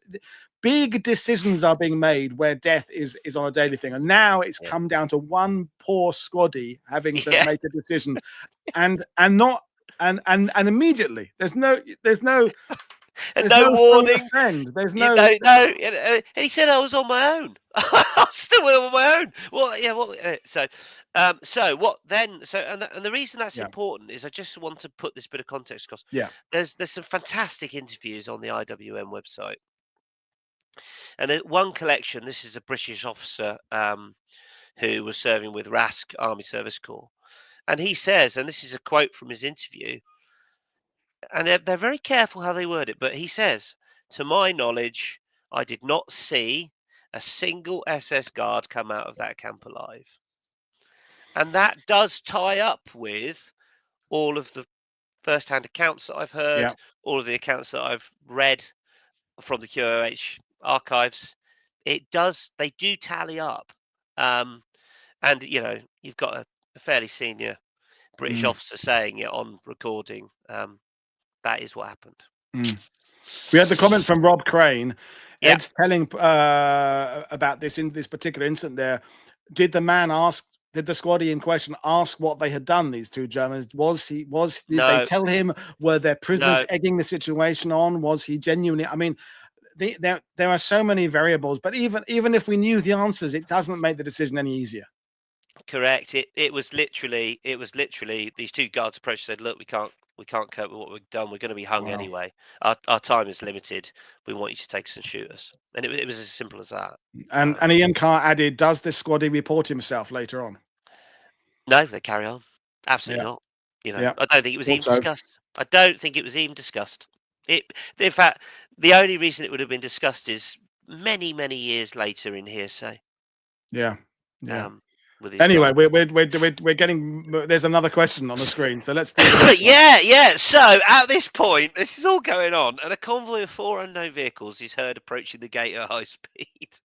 big decisions are being made where death is on a daily thing. And now it's yeah, come down to one poor squaddie having to yeah. make a decision, and not and immediately And there's no no phone a warning. friend. There's You no know, no. And he said I was on my own. I was still on my own. Well, yeah. What? So what then? So and the reason that's yeah, important is I just want to put this bit of context because yeah, there's some fantastic interviews on the IWM website, and one collection. This is a British officer who was serving with RASC Army Service Corps, and he says, and this is a quote from his interview, and they're very careful how they word it, but he says, "To my knowledge, I did not see a single SS guard come out of that camp alive." And that does tie up with all of the first-hand accounts that I've heard, yeah. all of the accounts that I've read from the QOH archives. They do tally up. Um, and you've got a fairly senior British Mm. officer saying it on recording. That is what happened. Mm. We had the comment from Rob Crane. Yeah. Ed's telling about this in this particular incident there. Did the squaddie in question ask what they had done, these two Germans? Did they No, tell him? Were their prisoners no. egging the situation on? Was he genuinely? I mean, there are so many variables, but even if we knew the answers, it doesn't make the decision any easier. Correct. It was literally these two guards approached and said, "Look, we can't cope with what we've done. We're going to be hung Wow. anyway. Our time is limited. We want you to take us and shoot us." And it was as simple as that. And Ian Carr added, "Does this squaddie report himself later on?" No, they carry on. Absolutely Yeah. not. You know, Yeah. I don't think it was even Also, discussed. I don't think it was even discussed. In fact, the only reason it would have been discussed is many, many years later in hearsay. yeah. Yeah. With his Anyway, brother. we're getting. There's another question on the screen, so let's deal with this one. Yeah. So at this point, this is all going on, and a convoy of 4 unknown vehicles is heard approaching the gate at high speed.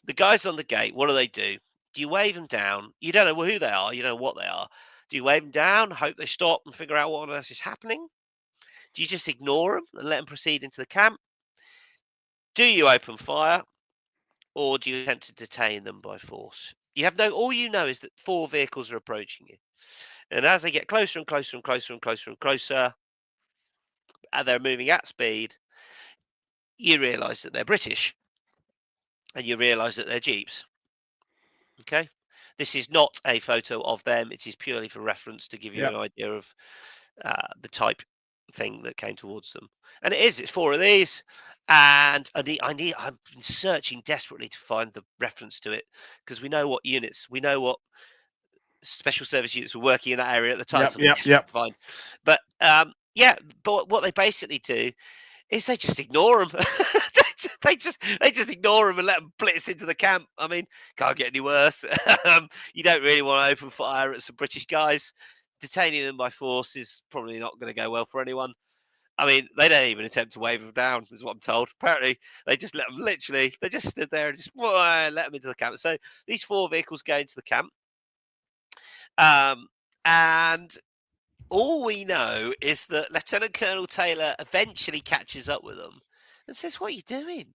The guys on the gate, what do? Do you wave them down? You don't know who they are. You know what they are. Do you wave them down, hope they stop and figure out what on earth is happening? Do you just ignore them and let them proceed into the camp? Do you open fire, or do you attempt to detain them by force? All you know is that 4 vehicles are approaching you. And as they get closer and closer and closer and closer and closer, and they're moving at speed, you realise that they're British, and you realise that they're Jeeps. Okay, this is not a photo of them. It is purely for reference to give you an idea of the type thing that came towards them. And it's 4 of these, and I'm searching desperately to find the reference to it, because we know what units, we know what special service units were working in that area at the time. So Yep. Find, but but what they basically do is they just ignore them. they just ignore them and let them blitz into the camp. I mean, can't get any worse. You don't really want to open fire at some British guys. Detaining them by force is probably not going to go well for anyone. I mean, they don't even attempt to wave them down, is what I'm told. Apparently, they just let them they just stood there and just let them into the camp. So these 4 vehicles go into the camp. And all we know is that Lieutenant Colonel Taylor eventually catches up with them and says, "What are you doing?"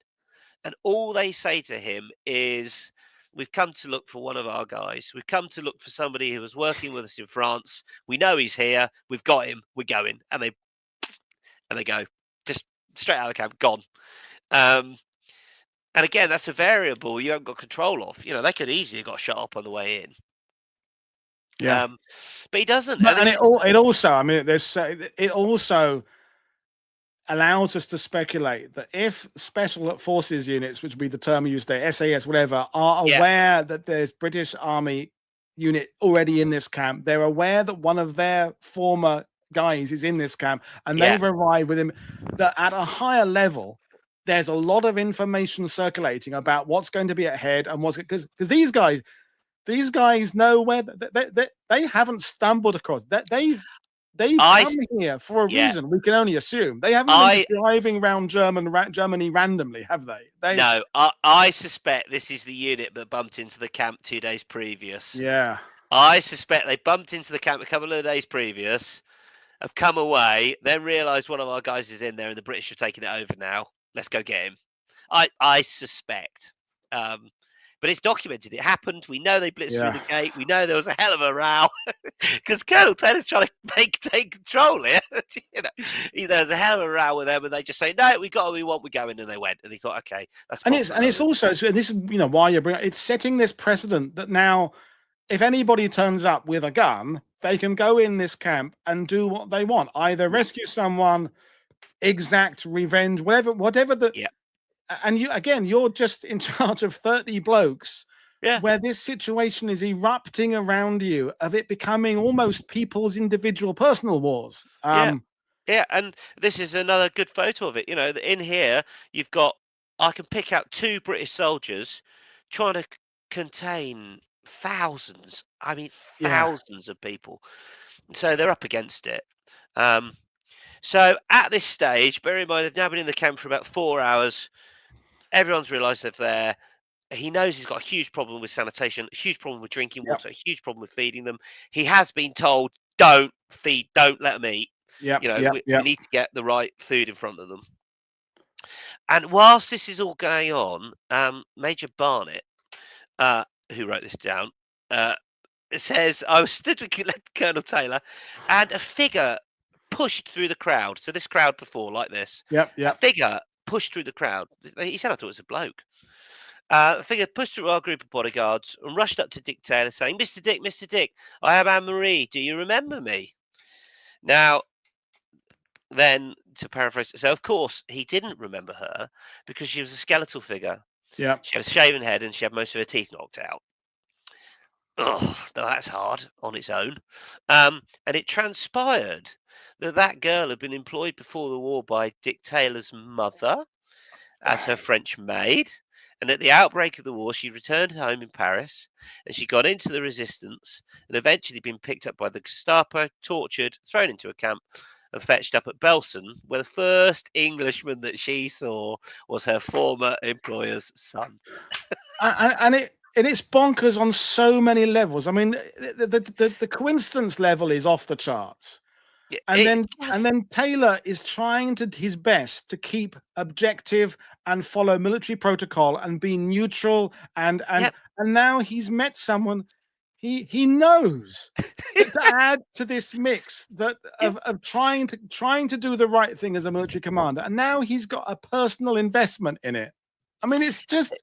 And all they say to him is, "We've come to look for one of our guys. We've come to look for somebody who was working with us in France. We know he's here. We've got him. We're going." And they go just straight out of the camp, gone. And again, that's a variable you haven't got control of. You know, they could easily have got shot up on the way in. Yeah. But he doesn't. And it also, I mean, it also allows us to speculate that if special forces units, which would be the term used there, SAS, whatever, are aware that there's British Army unit already in this camp, they're aware that one of their former guys is in this camp, and they've arrived with him, that at a higher level, there's a lot of information circulating about what's going to be ahead and what's, because these guys know where they haven't stumbled across that. They've come here for a reason. We can only assume they haven't been just driving around Germany randomly, have they? No, I suspect this is the unit that bumped into the camp 2 days previous. Yeah, I suspect they bumped into the camp a couple of days previous, have come away, then realised one of our guys is in there, and the British have taken it over now. Let's go get him. I suspect. But it's documented. It happened. We know they blitzed through the gate. We know there was a hell of a row because Colonel Taylor's trying to take control here. You know, there was a hell of a row with them, and they just say, "No, we got what we want. We're going," and they went. And he thought, "Okay, that's." And it's also, so this is, you know, why you're bringing. It's setting this precedent that now, if anybody turns up with a gun, they can go in this camp and do what they want, either rescue someone, exact revenge, whatever the. Yeah. And you're just in charge of 30 blokes, where this situation is erupting around you, of it becoming almost people's individual personal wars. Yeah, and this is another good photo of it. You know, in here you've got, I can pick out 2 British soldiers trying to contain thousands. I mean, thousands of people. So they're up against it. So at this stage, bear in mind they've now been in the camp for about 4 hours. Everyone's realised they're there. He knows he's got a huge problem with sanitation, a huge problem with drinking water, a huge problem with feeding them. He has been told, don't let them eat. Yep. You know, Yep. we Yep. need to get the right food in front of them. And whilst this is all going on, Major Barnett, who wrote this down, it says, I was stood with Colonel Taylor, and a figure pushed through the crowd. So this crowd before, like this, Yep. a Yep. figure pushed through the crowd. He said, I thought it was a bloke. A figure pushed through our group of bodyguards and rushed up to Dick Taylor, saying, Mr. Dick, I am Anne Marie. Do you remember me? Now, then, to paraphrase, so of course he didn't remember her because she was a skeletal figure. Yep. She had a shaven head and she had most of her teeth knocked out. Oh, that's hard on its own. And it transpired that that girl had been employed before the war by Dick Taylor's mother as her French maid. And at the outbreak of the war, she returned home in Paris and she got into the resistance and eventually been picked up by the Gestapo, tortured, thrown into a camp and fetched up at Belsen, where the first Englishman that she saw was her former employer's son. And it's bonkers on so many levels. I mean, the coincidence level is off the charts. And then Taylor is trying his best to keep objective and follow military protocol and be neutral, and now he's met someone he knows to add to this mix of trying to do the right thing as a military commander, and now he's got a personal investment in it. I mean, it's just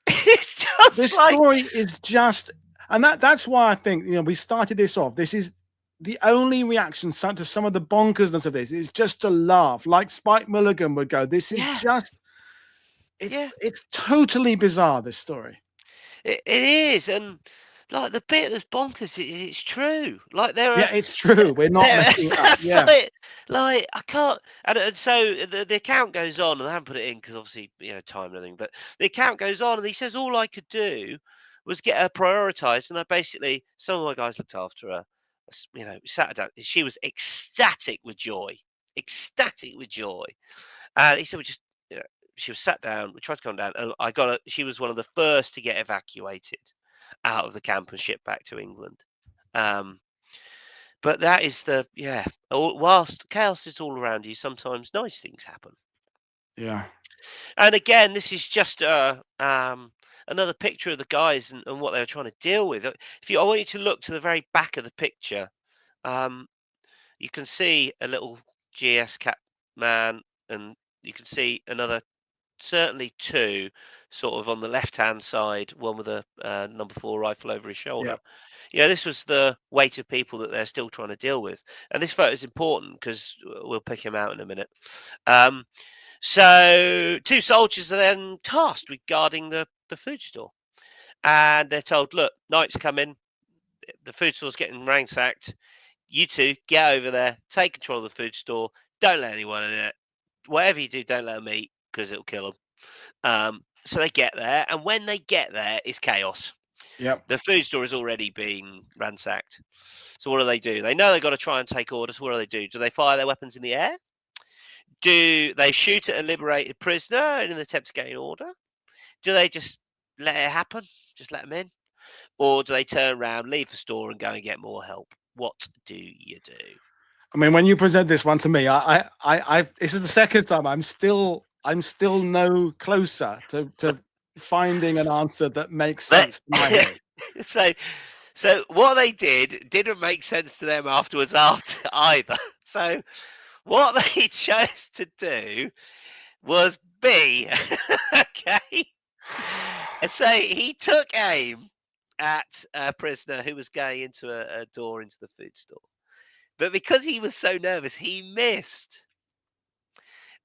this story is just, and that's why I think, we started this off. This is the only reaction to some of the bonkersness of this is just to laugh, like Spike Milligan would go. This is just, it's totally bizarre, this story. It is, and like the bit that's bonkers, it's true. Like there are, it's true. We're not making it up. Yeah, like I can't. And so the account goes on, and I haven't put it in because obviously time and everything. But the account goes on, and he says all I could do was get her prioritized, and I basically some of my guys looked after her. Sat her down. She was ecstatic with joy, and he said we just. She was sat down. We tried to calm down, and I got her. She was one of the first to get evacuated out of the camp and shipped back to England. But that is whilst chaos is all around you, sometimes nice things happen. Yeah. And again, this is just another picture of the guys and what they were trying to deal with. I want you to look to the very back of the picture. You can see a little GS Cap man, and you can see certainly two sort of on the left hand side, one with a number 4 rifle over his shoulder. This was the weight of people that they're still trying to deal with, and this photo is important because we'll pick him out in a minute. So 2 soldiers are then tasked with guarding the food store, and they're told, look, night's coming, the food store's getting ransacked, you 2 get over there, take control of the food store, don't let anyone in it, whatever you do, don't let them eat because it'll kill them. So they get there, and when they get there, it's chaos. Yep. The food store has already been ransacked. So what do? They know they've got to try and take orders. What do? Do they fire their weapons in the air? Do they shoot at a liberated prisoner in an attempt to gain order? Do they just let it happen? Just let them in? Or do they turn around, leave the store, and go and get more help? What do you do? I mean, when you present this one to me, I this is the second time I'm still no closer to finding an answer that makes sense to my head. So what they didn't make sense to them afterwards either. So what they chose to do was B. Okay. And so he took aim at a prisoner who was going into a door into the food store. But because he was so nervous, he missed.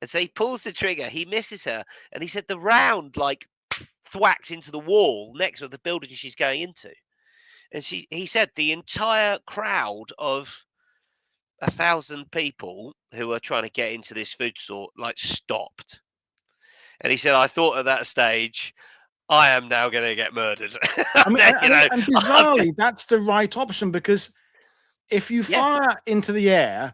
And so he pulls the trigger, he misses her, and he said the round thwacked into the wall next to the building she's going into. And he said the entire crowd of 1,000 people who were trying to get into this food store stopped. And he said, I thought at that stage, I am now going to get murdered. I mean, and bizarrely, that's the right option, because if you fire into the air,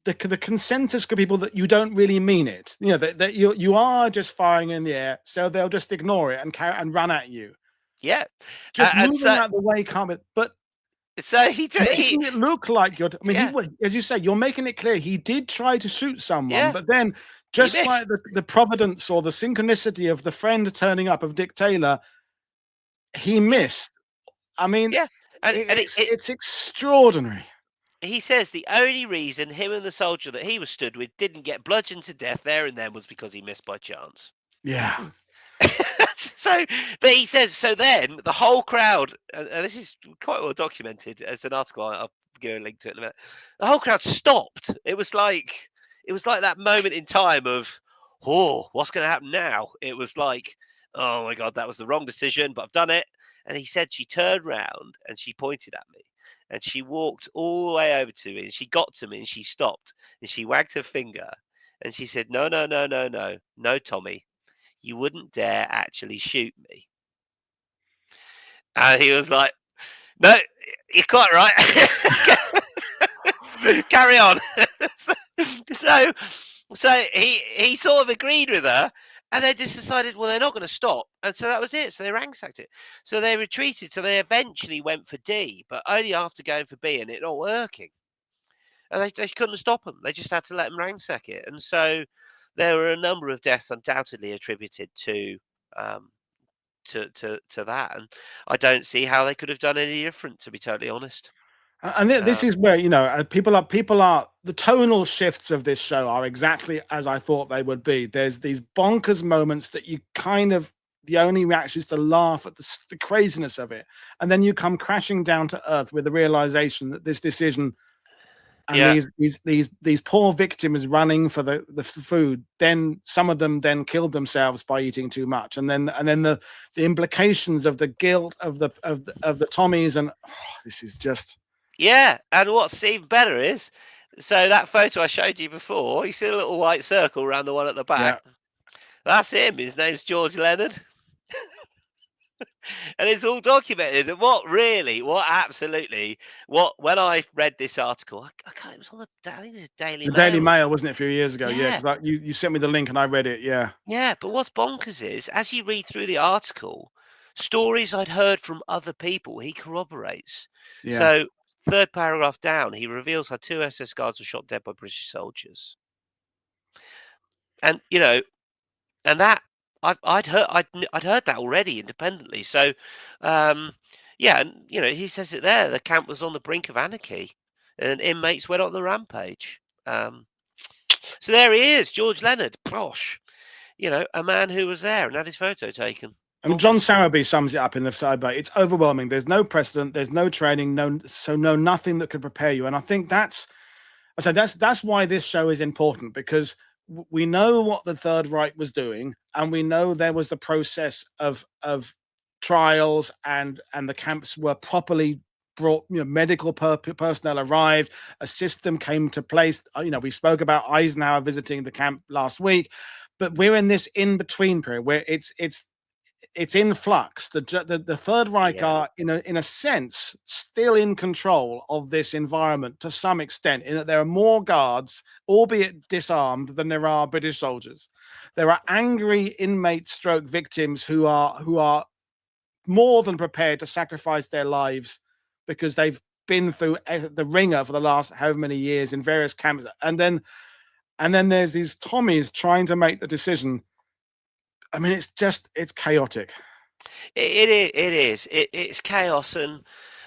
the consensus for people that you don't really mean it. That you are just firing in the air, so they'll just ignore it and run at you. Yeah, just moving out the way, can't. But So he making it look like you're. I mean, yeah, as you say, you're making it clear he did try to shoot someone, yeah, but then he just missed. like the providence or the synchronicity of the friend turning up of Dick Taylor, he Yeah, missed. I mean, yeah, and it's extraordinary. he says the only reason him and the soldier that he was stood with didn't get bludgeoned to death there and then was because he missed by chance. Yeah. So, but he says, so then the whole crowd, and this is quite well documented as an article. I'll give a link to it in a minute. The whole crowd stopped. It was like that moment in time of, oh, what's going to happen now? It was like, oh my God, that was the wrong decision, but I've done it. And he said she turned round and she pointed at me and she walked all the way over to me and she got to me and she stopped and she wagged her finger and she said, no, no, no, no, no, no, Tommy, you wouldn't dare actually shoot me. And he was like, no, you're quite right. Carry on. so, so, so he sort of agreed with her, and they just decided, well, they're not going to stop, and so that was it. So they ransacked it. So they retreated. So they eventually went for D, but only after going for B and it not working. And they couldn't stop them. They just had to let them ransack it. And so there were a number of deaths undoubtedly attributed um, to that, and I don't see how they could have done any different, to be totally honest. And this Um, is where people are the tonal shifts of this show are exactly as I thought they would be. There's these bonkers moments that you kind of the only reaction is to laugh at the craziness of it, and then you come crashing down to earth with the realization that this decision and yeah, these poor victims running for the food, then some of them then killed themselves by eating too much, and then the implications of the guilt of the Tommies, and this is just. yeah. And what's even better is, so that photo I showed you before, you see a little white circle around the one at the Yeah. back. That's him. His name's George Leonard. And it's all documented. And when I read this article, I can't, it was on I think it was Daily The Daily Mail. Mail, wasn't it, a few years ago? Yeah, Yeah, because you sent me the link and I read it. Yeah, yeah. But what's bonkers is, as you read through the article, stories I'd heard from other people, he corroborates. yeah. So, third paragraph down, he reveals how 2 SS guards were shot dead by British soldiers. And, and that I'd heard that already independently. So, um, yeah, and he says it there. The camp was on the brink of anarchy, and inmates went on the rampage. So there he is, George Leonard, posh, a man who was there and had his photo taken. And John Bonkers. Sowerby sums it up in the sidebar. It's overwhelming. There's no precedent. There's no training. Nothing that could prepare you. And I think that's why this show is important, because we know what the Third Reich was doing, and we know there was the process of trials, and the camps were properly brought. Medical personnel arrived, a system came to place. We spoke about Eisenhower visiting the camp last week, but we're in this in between period where it's in flux. The Third Reich Yeah, are, in a sense, still in control of this environment to some extent, in that there are more guards, albeit disarmed, than there are British soldiers. There are angry inmates, stroke victims who are more than prepared to sacrifice their lives because they've been through the ringer for the last however many years in various camps, and then there's these Tommies trying to make the decision. I mean, it's chaotic. it is. It's chaos and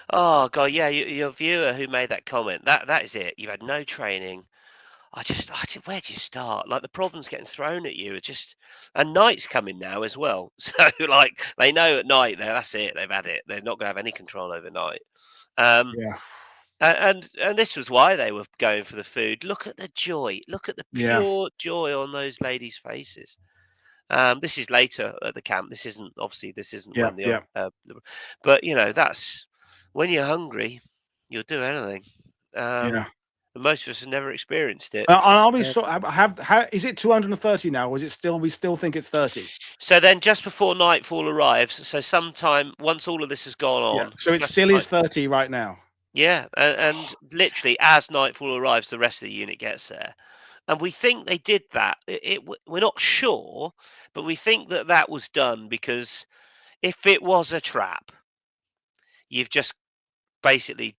oh god, yeah. Your viewer who made that comment, that is it. You had no training. Where do you start? Like the problems getting thrown at you are just, and night's coming now as well. So like they know at night that's it. They've had it. They're not going to have any control overnight. Um, Yeah, and this was why they were going for the food. Look at the joy. Look at the yeah, pure joy on those ladies' faces. This is later at the camp. This isn't yeah, when yeah, but that's when you're hungry, you'll do anything. yeah. And most of us have never experienced it. I'll be sure. Is it 230 now, or is it still? We still think it's 30. So then, just before nightfall arrives, so sometime once all of this has gone Yeah. on, So it just as still is 30 right now. yeah, and literally as nightfall arrives, the rest of the unit gets there. And we think they did that. We're not sure, but we think that was done because if it was a trap, you've just basically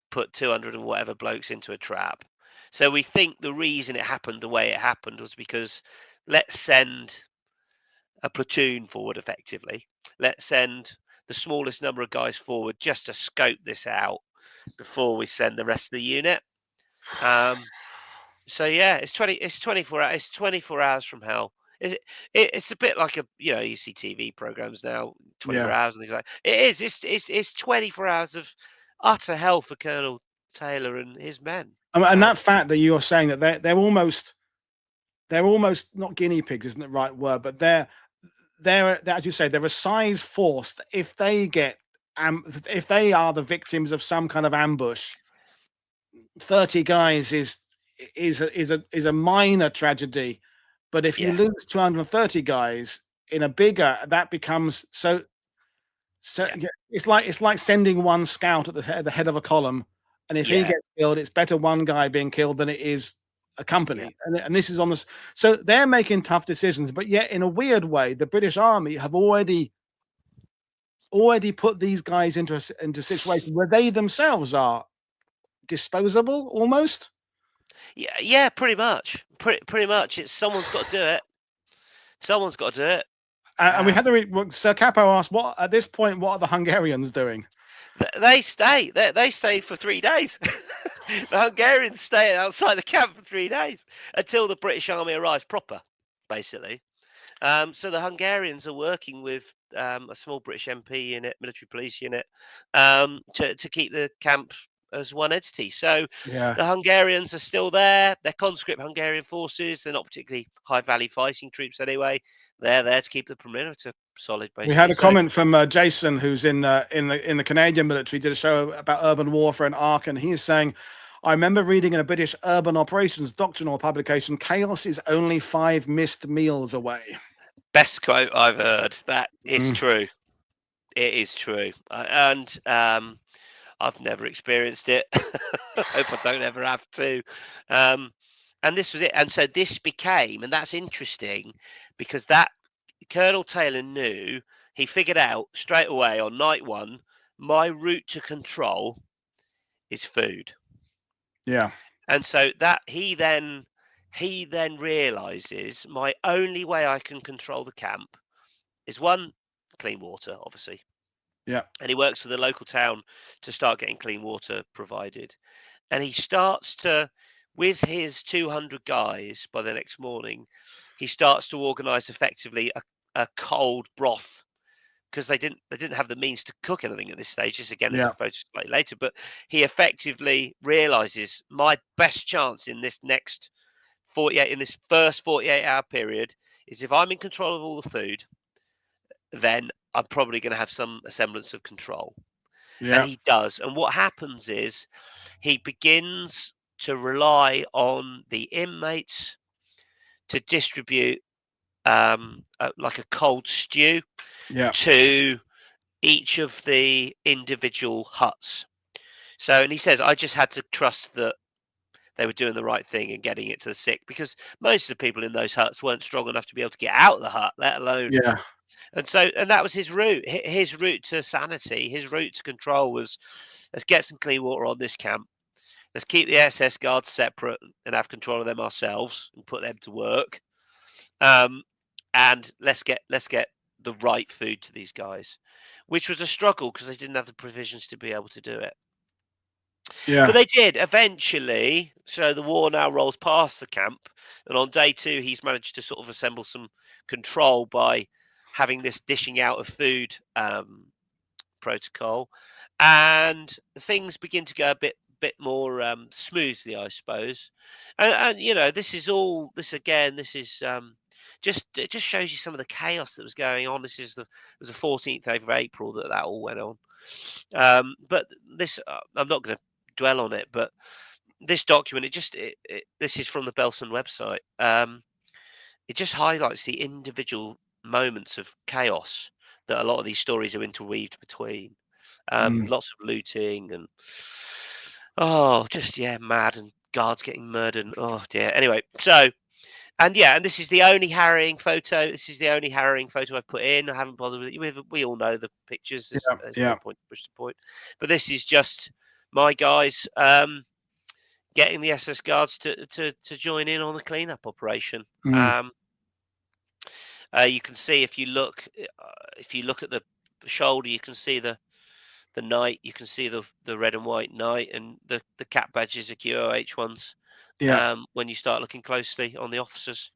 put 200 and whatever blokes into a trap. So we think the reason it happened the way it happened was because let's send a platoon forward effectively. Let's send the smallest number of guys forward just to scope this out before we send the rest of the unit. So yeah, it's 24 hours. It's 24 hours from hell. It's a bit like you see TV programs now, 24 hours and things like that. It is. It's 24 hours of utter hell for Colonel Taylor and his men. And that fact that you're saying that they're almost not guinea pigs, isn't the right word, but they're as you say, they're a size force. If they get if they are the victims of some kind of ambush, 30 guys is a minor tragedy. But if you lose 230 guys in a bigger, that becomes so it's like sending one scout at the head of a column, and if he gets killed, it's better one guy being killed than it is a company. And this is on this. So they're making tough decisions, but yet in a weird way, the British Army have already put these guys into a situation where they themselves are disposable almost. Yeah, pretty much. Pretty much. It's someone's got to do it. Someone's got to do it. And we had Sir Capo asked, "What at this point? What are the Hungarians doing?" They stay. They stay for 3 days. The Hungarians stay outside the camp for 3 days until the British Army arrives proper, basically. So the Hungarians are working with a small British MP unit, military police unit, to keep the camp as one entity. So the Hungarians are still there. They're conscript Hungarian forces. They're not particularly high value fighting troops anyway. They're there to keep the perimeter solid. Basically, we had a comment from Jason, who's in the Canadian military, did a show about urban warfare in Ark, and he's saying, "I remember reading in a British urban operations doctrinal publication, chaos is only 5 missed meals away." Best quote I've heard. That is true. It is true, and I've never experienced it. I hope I don't ever have to. And this was it. And so this became, and that's interesting because that Colonel Taylor knew, he figured out straight away on night 1, my route to control is food. Yeah. And so that he then realizes my only way I can control the camp is 1, clean water, obviously. Yeah. And he works for the local town to start getting clean water provided. And he starts to, with his 200 guys by the next morning, he starts to organize effectively a cold broth, because they didn't have the means to cook anything at this stage. This again is a photo slightly later, but he effectively realizes my best chance in this next 48, in this first 48-hour period, is if I'm in control of all the food, then I'm probably going to have some semblance of control. And he does. And what happens is he begins to rely on the inmates to distribute like a cold stew to each of the individual huts. So, and he says, I just had to trust that they were doing the right thing and getting it to the sick, because most of the people in those huts weren't strong enough to be able to get out of the hut, let alone. And so, and that was his route. His route to sanity, his route to control was, let's get some clean water on this camp. Let's keep the SS guards separate and have control of them ourselves and put them to work. And let's get the right food to these guys, which was a struggle because they didn't have the provisions to be able to do it. But they did eventually. So the war now rolls past the camp, and on day 2, he's managed to sort of assemble some control by having this dishing out of food protocol, and things begin to go a bit more smoothly, I suppose. And you know, this is it just shows you some of the chaos that was going on. It was the 14th of April that all went on. But this, I'm not going to dwell on it, but this document, this is from the Belsen website. It just highlights the individual moments of chaos that a lot of these stories are interweaved between. Lots of looting and mad, and guards getting murdered. And, oh dear. Anyway, so. And this is the only harrowing photo. This is the only harrowing photo I've put in. I haven't bothered with it. We all know the pictures. There's no point to push the point. But this is just my guys getting the SS guards to join in on the cleanup operation. You can see if you look at the shoulder, you can see the knight, you can see the red and white knight, and the cap badges are QOH ones. When you start looking closely on the officers.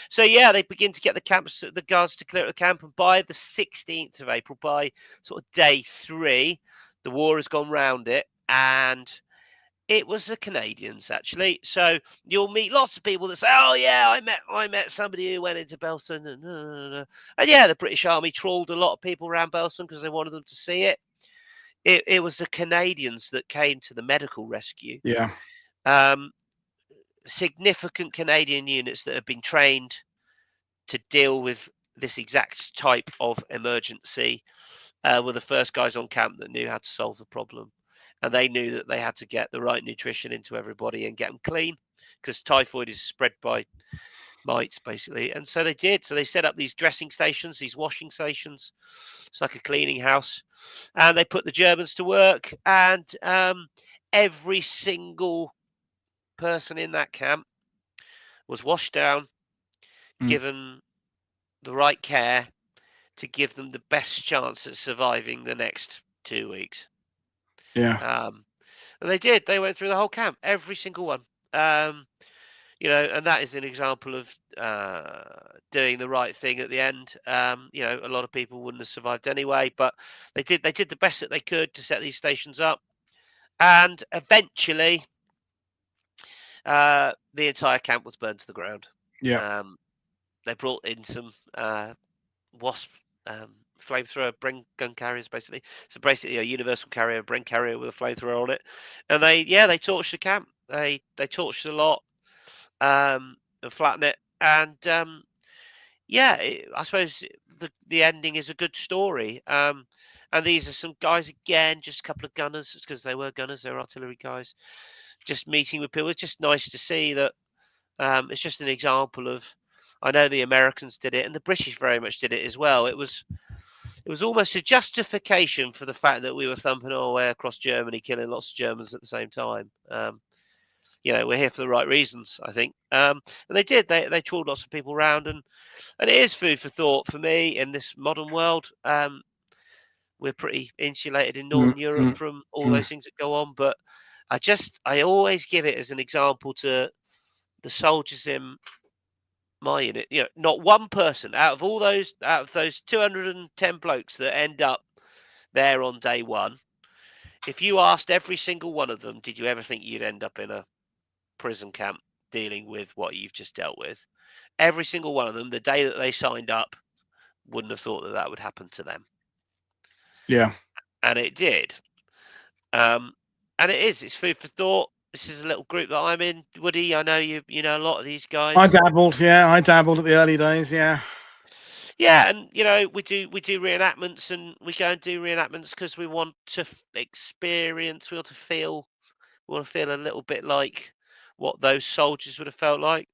So yeah, they begin to get the guards to clear the camp, and by the 16th of April, by sort of day 3, the war has gone round it, and it was the Canadians, actually. So you'll meet lots of people that say, "Oh yeah, I met somebody who went into Belsen," and yeah, the British Army trawled a lot of people around Belsen because they wanted them to see it. It was the Canadians that came to the medical rescue. Yeah. Significant Canadian units that have been trained to deal with this exact type of emergency were the first guys on camp that knew how to solve the problem. And they knew that they had to get the right nutrition into everybody and get them clean, because typhoid is spread by mites, basically. And so they did. So they set up these dressing stations, these washing stations. It's like a cleaning house. And they put the Germans to work. And every single person in that camp was washed down, given the right care to give them the best chance at surviving the next 2 weeks. Yeah. And they did. They went through the whole camp, every single one. You know, and that is an example of doing the right thing at the end. You know, a lot of people wouldn't have survived anyway, but they did the best that they could to set these stations up. And eventually, the entire camp was burned to the ground. Yeah. They brought in some wasp flamethrower Bren gun carriers, basically. So basically a universal carrier, Bren carrier with a flamethrower on it. And they torched the camp. They torched a lot and flattened it. And yeah, I suppose the ending is a good story. And these are some guys, again, just a couple of gunners, because they were gunners, they were artillery guys, just meeting with people. It's just nice to see that. It's just an example of, I know the Americans did it, and the British very much did it as well. It was almost a justification for the fact that we were thumping our way across Germany, killing lots of Germans at the same time. You know, we're here for the right reasons, I think. And they did. They trawled lots of people around, and it is food for thought for me in this modern world. We're pretty insulated in Northern Europe from all those things that go on, but I always give it as an example to the soldiers in my unit. You know, not one person out of those 210 blokes that end up there on day 1, if you asked every single one of them, did you ever think you'd end up in a prison camp dealing with what you've just dealt with? Every single one of them, the day that they signed up, wouldn't have thought that would happen to them. Yeah. And it did. And it's food for thought. This is a little group that I'm in. Woody, I know you know a lot of these guys. I dabbled at the early days. Yeah, and you know, we do reenactments, and we go and do reenactments because we want to experience, we want to feel a little bit like what those soldiers would have felt like.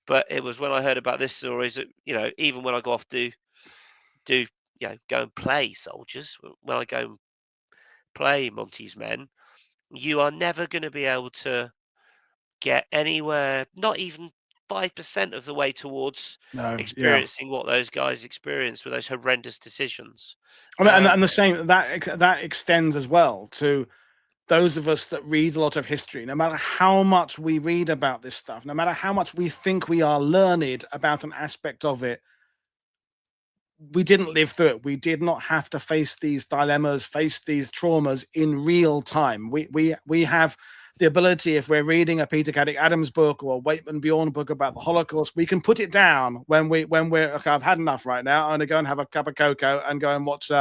But it was when I heard about this stories that, you know, even when I go off do you know, go and play soldiers, when I go and play Montys men, you are never going to be able to get anywhere, not even 5% of the way towards experiencing what those guys experienced with those horrendous decisions. And the same that extends as well to those of us that read a lot of history. No matter how much we read about this stuff, no matter how much we think we are learned about an aspect of it, we didn't live through it. We did not have to face these dilemmas, face these traumas in real time. We have the ability, if we're reading a Peter Caddick Adams book or a Waitman Bjorn book about the Holocaust, we can put it down when we're okay, I've had enough right now. I'm going to go and have a cup of cocoa and go and watch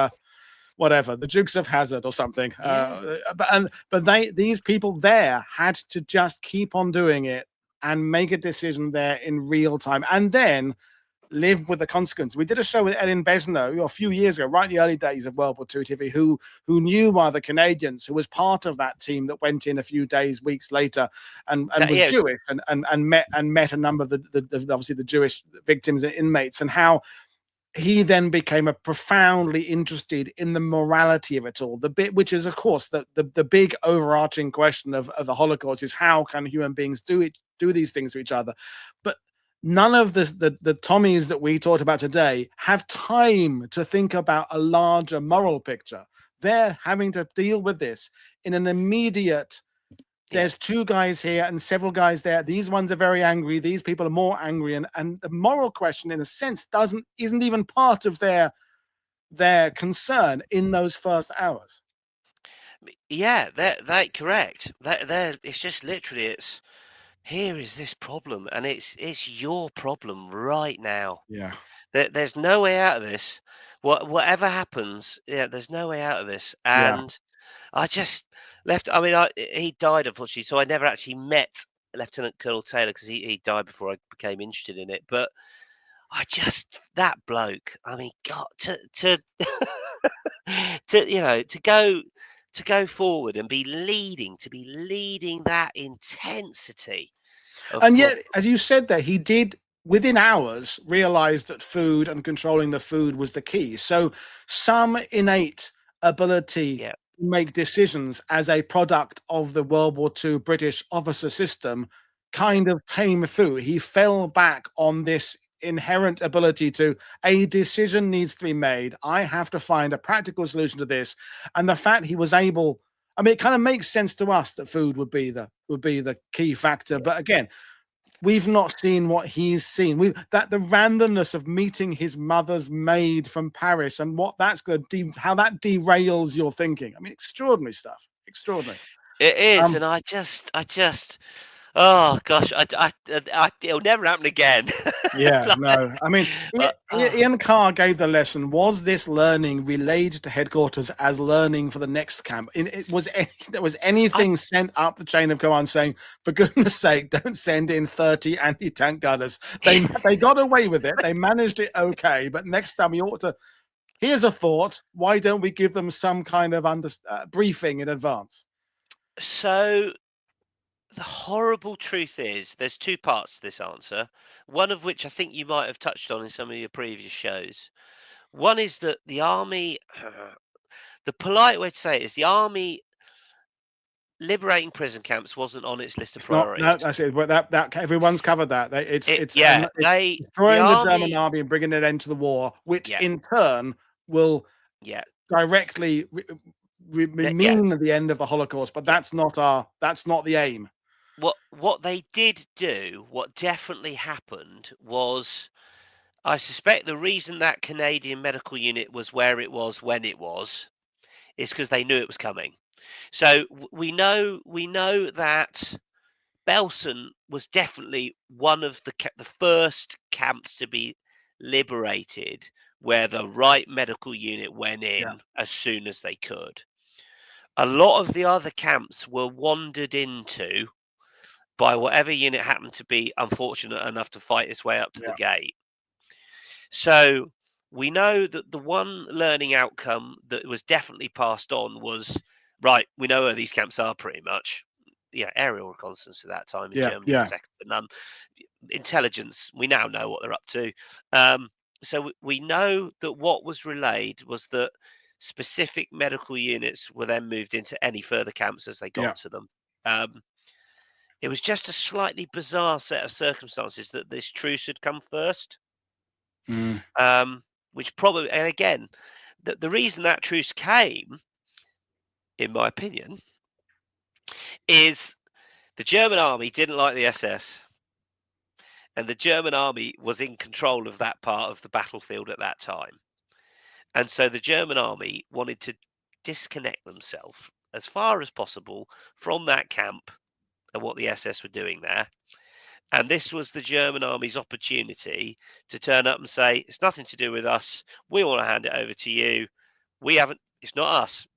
whatever, the Dukes of Hazzard or something. But these people there had to just keep on doing it and make a decision there in real time, and then live with the consequence. We did a show with Ellen Besno a few years ago, right in the early days of World War II TV, who knew one of the Canadians who was part of that team that went in a few days, weeks later, and was Jewish and met a number of the obviously the Jewish victims and inmates, and how he then became a profoundly interested in the morality of it all. The bit, which is, of course, the big overarching question of the Holocaust is how can human beings do these things to each other? But none of the Tommies that we talked about today have time to think about a larger moral picture. They're having to deal with this in an immediate. There's two guys here and several guys there. These ones are very angry. These people are more angry, and the moral question, in a sense, isn't even part of their concern in those first hours. Yeah, that correct. That it's just literally here is this problem, and it's your problem right now. Yeah, There's no way out of this. Whatever happens, yeah, there's no way out of this. yeah. And I just left. I mean, he died unfortunately, so I never actually met Lieutenant Colonel Taylor because he died before I became interested in it. But I just that bloke. I mean, God, to to go forward and to be leading that intensity of And what. yet, as you said there, he did within hours realize that food and controlling the food was the key. So some innate ability Yeah, to make decisions as a product of the World War II British officer system kind of came through. He fell back on this inherent ability to a decision needs to be made. I have to find a practical solution to this. And the fact he was able, I mean, it kind of makes sense to us that food would be the key factor. But again, we've not seen what he's seen. That the randomness of meeting his mother's maid from Paris and what that's going to how that derails your thinking. I mean, extraordinary stuff. Extraordinary. it is, Um, and I just, oh gosh, it'll never happen again. Yeah, Like, no. I mean, oh, Ian Carr gave the lesson. Was this learning relayed to headquarters as learning for the next camp? Was I, anything sent up the chain of command saying, "For goodness' sake, don't send in 30 anti-tank gunners"? They got away with it. They managed it okay, but next time you ought to. Here's a thought. Why don't we give them some kind of briefing in advance? so the horrible truth is, there's two parts to this answer. One of which I think you might have touched on in some of your previous shows. One is that the army, the polite way to say it is the army liberating prison camps wasn't on its list of It's not. priorities. No, that's it. But that everyone's covered that. Yeah, It's the destroying the German army, army and bringing it into the war, which yeah, in turn will yeah, directly yeah. mean the end of the Holocaust. But Yeah. that's not the aim. What they did do, what definitely happened was, I suspect the reason that Canadian medical unit was where it was when it was is because they knew it was coming. So we know that Belsen was definitely one of the first camps to be liberated, where the right medical unit went Yeah, in as soon as they could. A lot of the other camps were wandered into by whatever unit happened to be unfortunate enough to fight its way up to the yeah, gate. So we know that the one learning outcome that was definitely passed on was, right, we know where these camps are pretty much. Yeah, aerial reconnaissance at that time in yeah, Germany was yeah, second to none. Intelligence, we now know what they're up to. So we know that what was relayed was that specific medical units were then moved into any further camps as they yeah. got to them. Um, it was just a slightly bizarre set of circumstances that this truce had come first, Mm, which probably, and again, the reason that truce came, in my opinion, is the German army didn't like the SS, and the German army was in control of that part of the battlefield at that time. And so the German army wanted to disconnect themselves as far as possible from that camp and what the SS were doing there. And this was the German army's opportunity to turn up and say, it's nothing to do with us. We want to hand it over to you. We haven't, it's not us.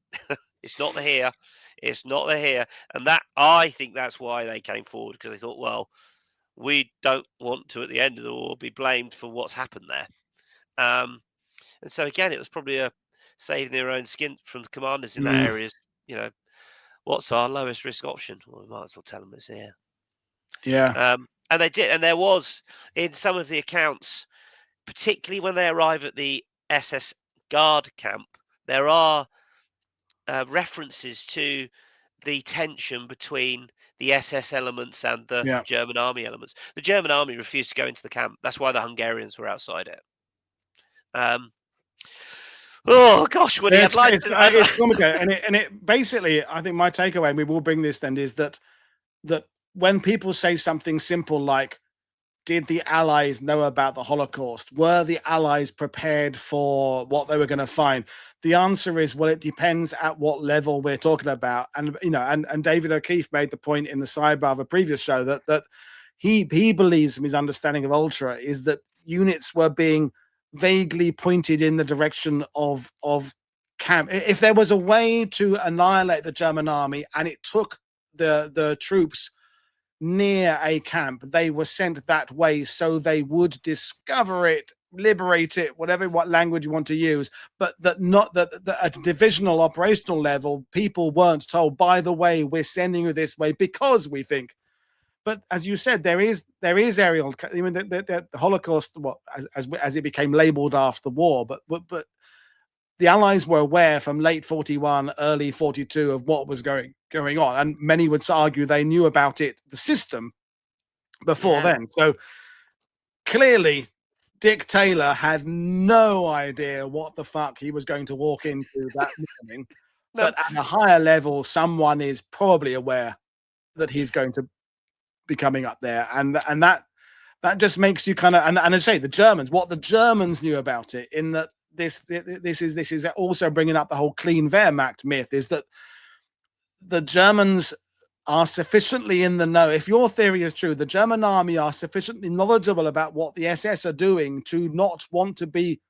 It's not the here. It's not the here. And that, I think that's why they came forward, because they thought, well, we don't want to, at the end of the war, be blamed for what's happened there. And so, again, it was probably a saving their own skin from the commanders in that mm, area. You know, what's our lowest risk option? Well, we might as well tell them it's here. yeah, And they did, and there was in some of the accounts. particularly when they arrive at the SS guard camp, there are references to the tension between the SS elements and the Yeah. German army elements. The German army refused to go into the camp. That's why the Hungarians were outside it. Oh gosh, Woody, I'd like to. It's complicated, and it basically, I think my takeaway, and we will bring this then, is that when people say something simple like, "Did the Allies know about the Holocaust? Were the Allies prepared for what they were going to find?" The answer is, well, it depends at what level we're talking about. And and David O'Keefe made the point in the sidebar of a previous show that he believes, from his understanding of Ultra, is that units were being vaguely pointed in the direction of camp. If there was a way to annihilate the German army and it took the troops near a camp, they were sent that way so they would discover it, liberate it, what language you want to use, but that not that at a divisional operational level, people weren't told, by the way, we're sending you this way because we think. But as you said, there is aerial. I mean, the Holocaust, as it became labelled after the war, but the Allies were aware from late 41, early 42 of what was going on, and many would argue they knew about it, the system, before then. So clearly, Dick Taylor had no idea what the fuck he was going to walk into that morning. No. But at a higher level, someone is probably aware that he's going to be coming up there, and that just makes you kind of, and I say what the Germans knew about it, in that this is also bringing up the whole clean Wehrmacht myth, is that the Germans are sufficiently in the know. If your theory is true, the German army are sufficiently knowledgeable about what the SS are doing to not want to be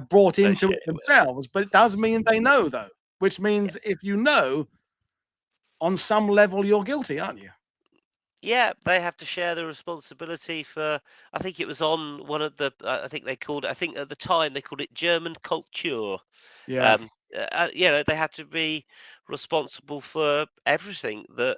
brought into it themselves. But it does mean they know, though, which means if you know, on some level, you're guilty, aren't you? Yeah, they have to share the responsibility for. I think it was on one of the. I think at the time they called it German culture. Yeah. They had to be responsible for everything that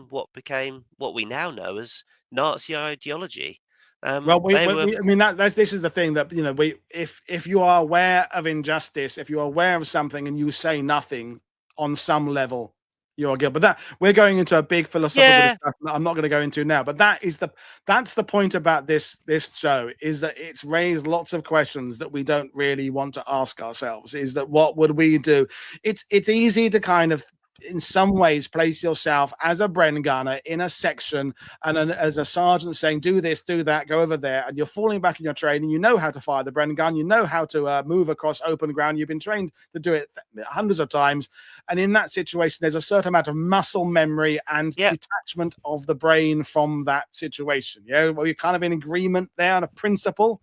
what we now know as Nazi ideology. Well, this is the thing that if you are aware of injustice, if you're aware of something and you say nothing on some level, you're guilty. But that we're going into a big philosophical discussion that I'm not going to go into now. But that's the point about this show, is that it's raised lots of questions that we don't really want to ask ourselves. Is that what would we do? It's easy to kind of, in some ways, place yourself as a Bren gunner in a section and as a sergeant saying, do this, do that, go over there, and you're falling back in your training. You know how to fire the Bren gun, you know how to move across open ground, you've been trained to do it hundreds of times, and in that situation there's a certain amount of muscle memory and detachment of the brain from that situation. Well, you're kind of in agreement there on a principle.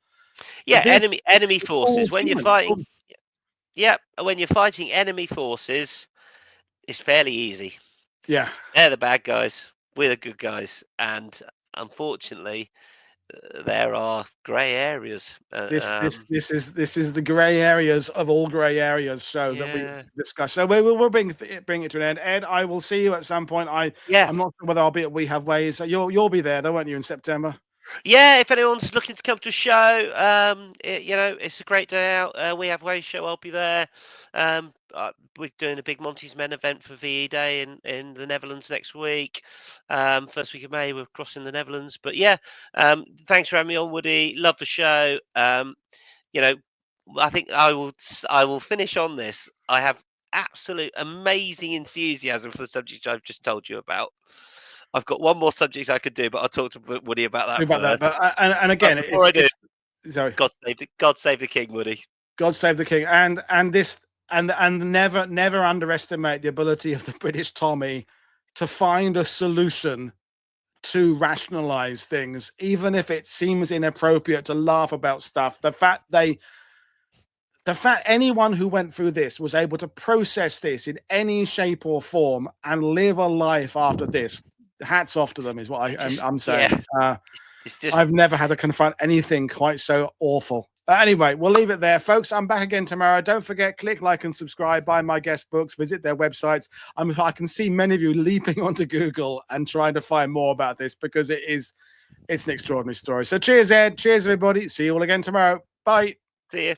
Enemy forces, when you're fighting when you're fighting enemy forces, it's fairly easy. Yeah, they're the bad guys, we're the good guys, and unfortunately, there are grey areas. This is the grey areas of all grey areas show that we discuss. So we'll bring it to an end. Ed, I will see you at some point. I'm not sure whether I'll be at We Have Ways. So you'll be there, though, won't you, in September? Yeah, if anyone's looking to come to a show, it's a great day out. We Have Ways show, I'll be there. We're doing a big Montys Men event for VE Day in the Netherlands next week. First week of May, we're crossing the Netherlands. But thanks for having me on, Woody. Love the show. I think I will finish on this. I have absolute amazing enthusiasm for the subject I've just told you about. I've got one more subject I could do, but I'll talk to Woody about that first. But, and again, before I do, sorry. God save the king, Woody. God save the king, and never underestimate the ability of the British Tommy to find a solution to rationalize things, even if it seems inappropriate to laugh about stuff. The fact anyone who went through this was able to process this in any shape or form and live a life after this, hats off to them, is what I'm saying. I've never had to confront anything quite so awful. Anyway, we'll leave it there, folks. I'm back again tomorrow. Don't forget, click like and subscribe, buy my guest books, visit their websites. I can see many of you leaping onto Google and trying to find more about this, because it is It's an extraordinary story. So cheers, Ed. Cheers, everybody. See you all again tomorrow. Bye. See you.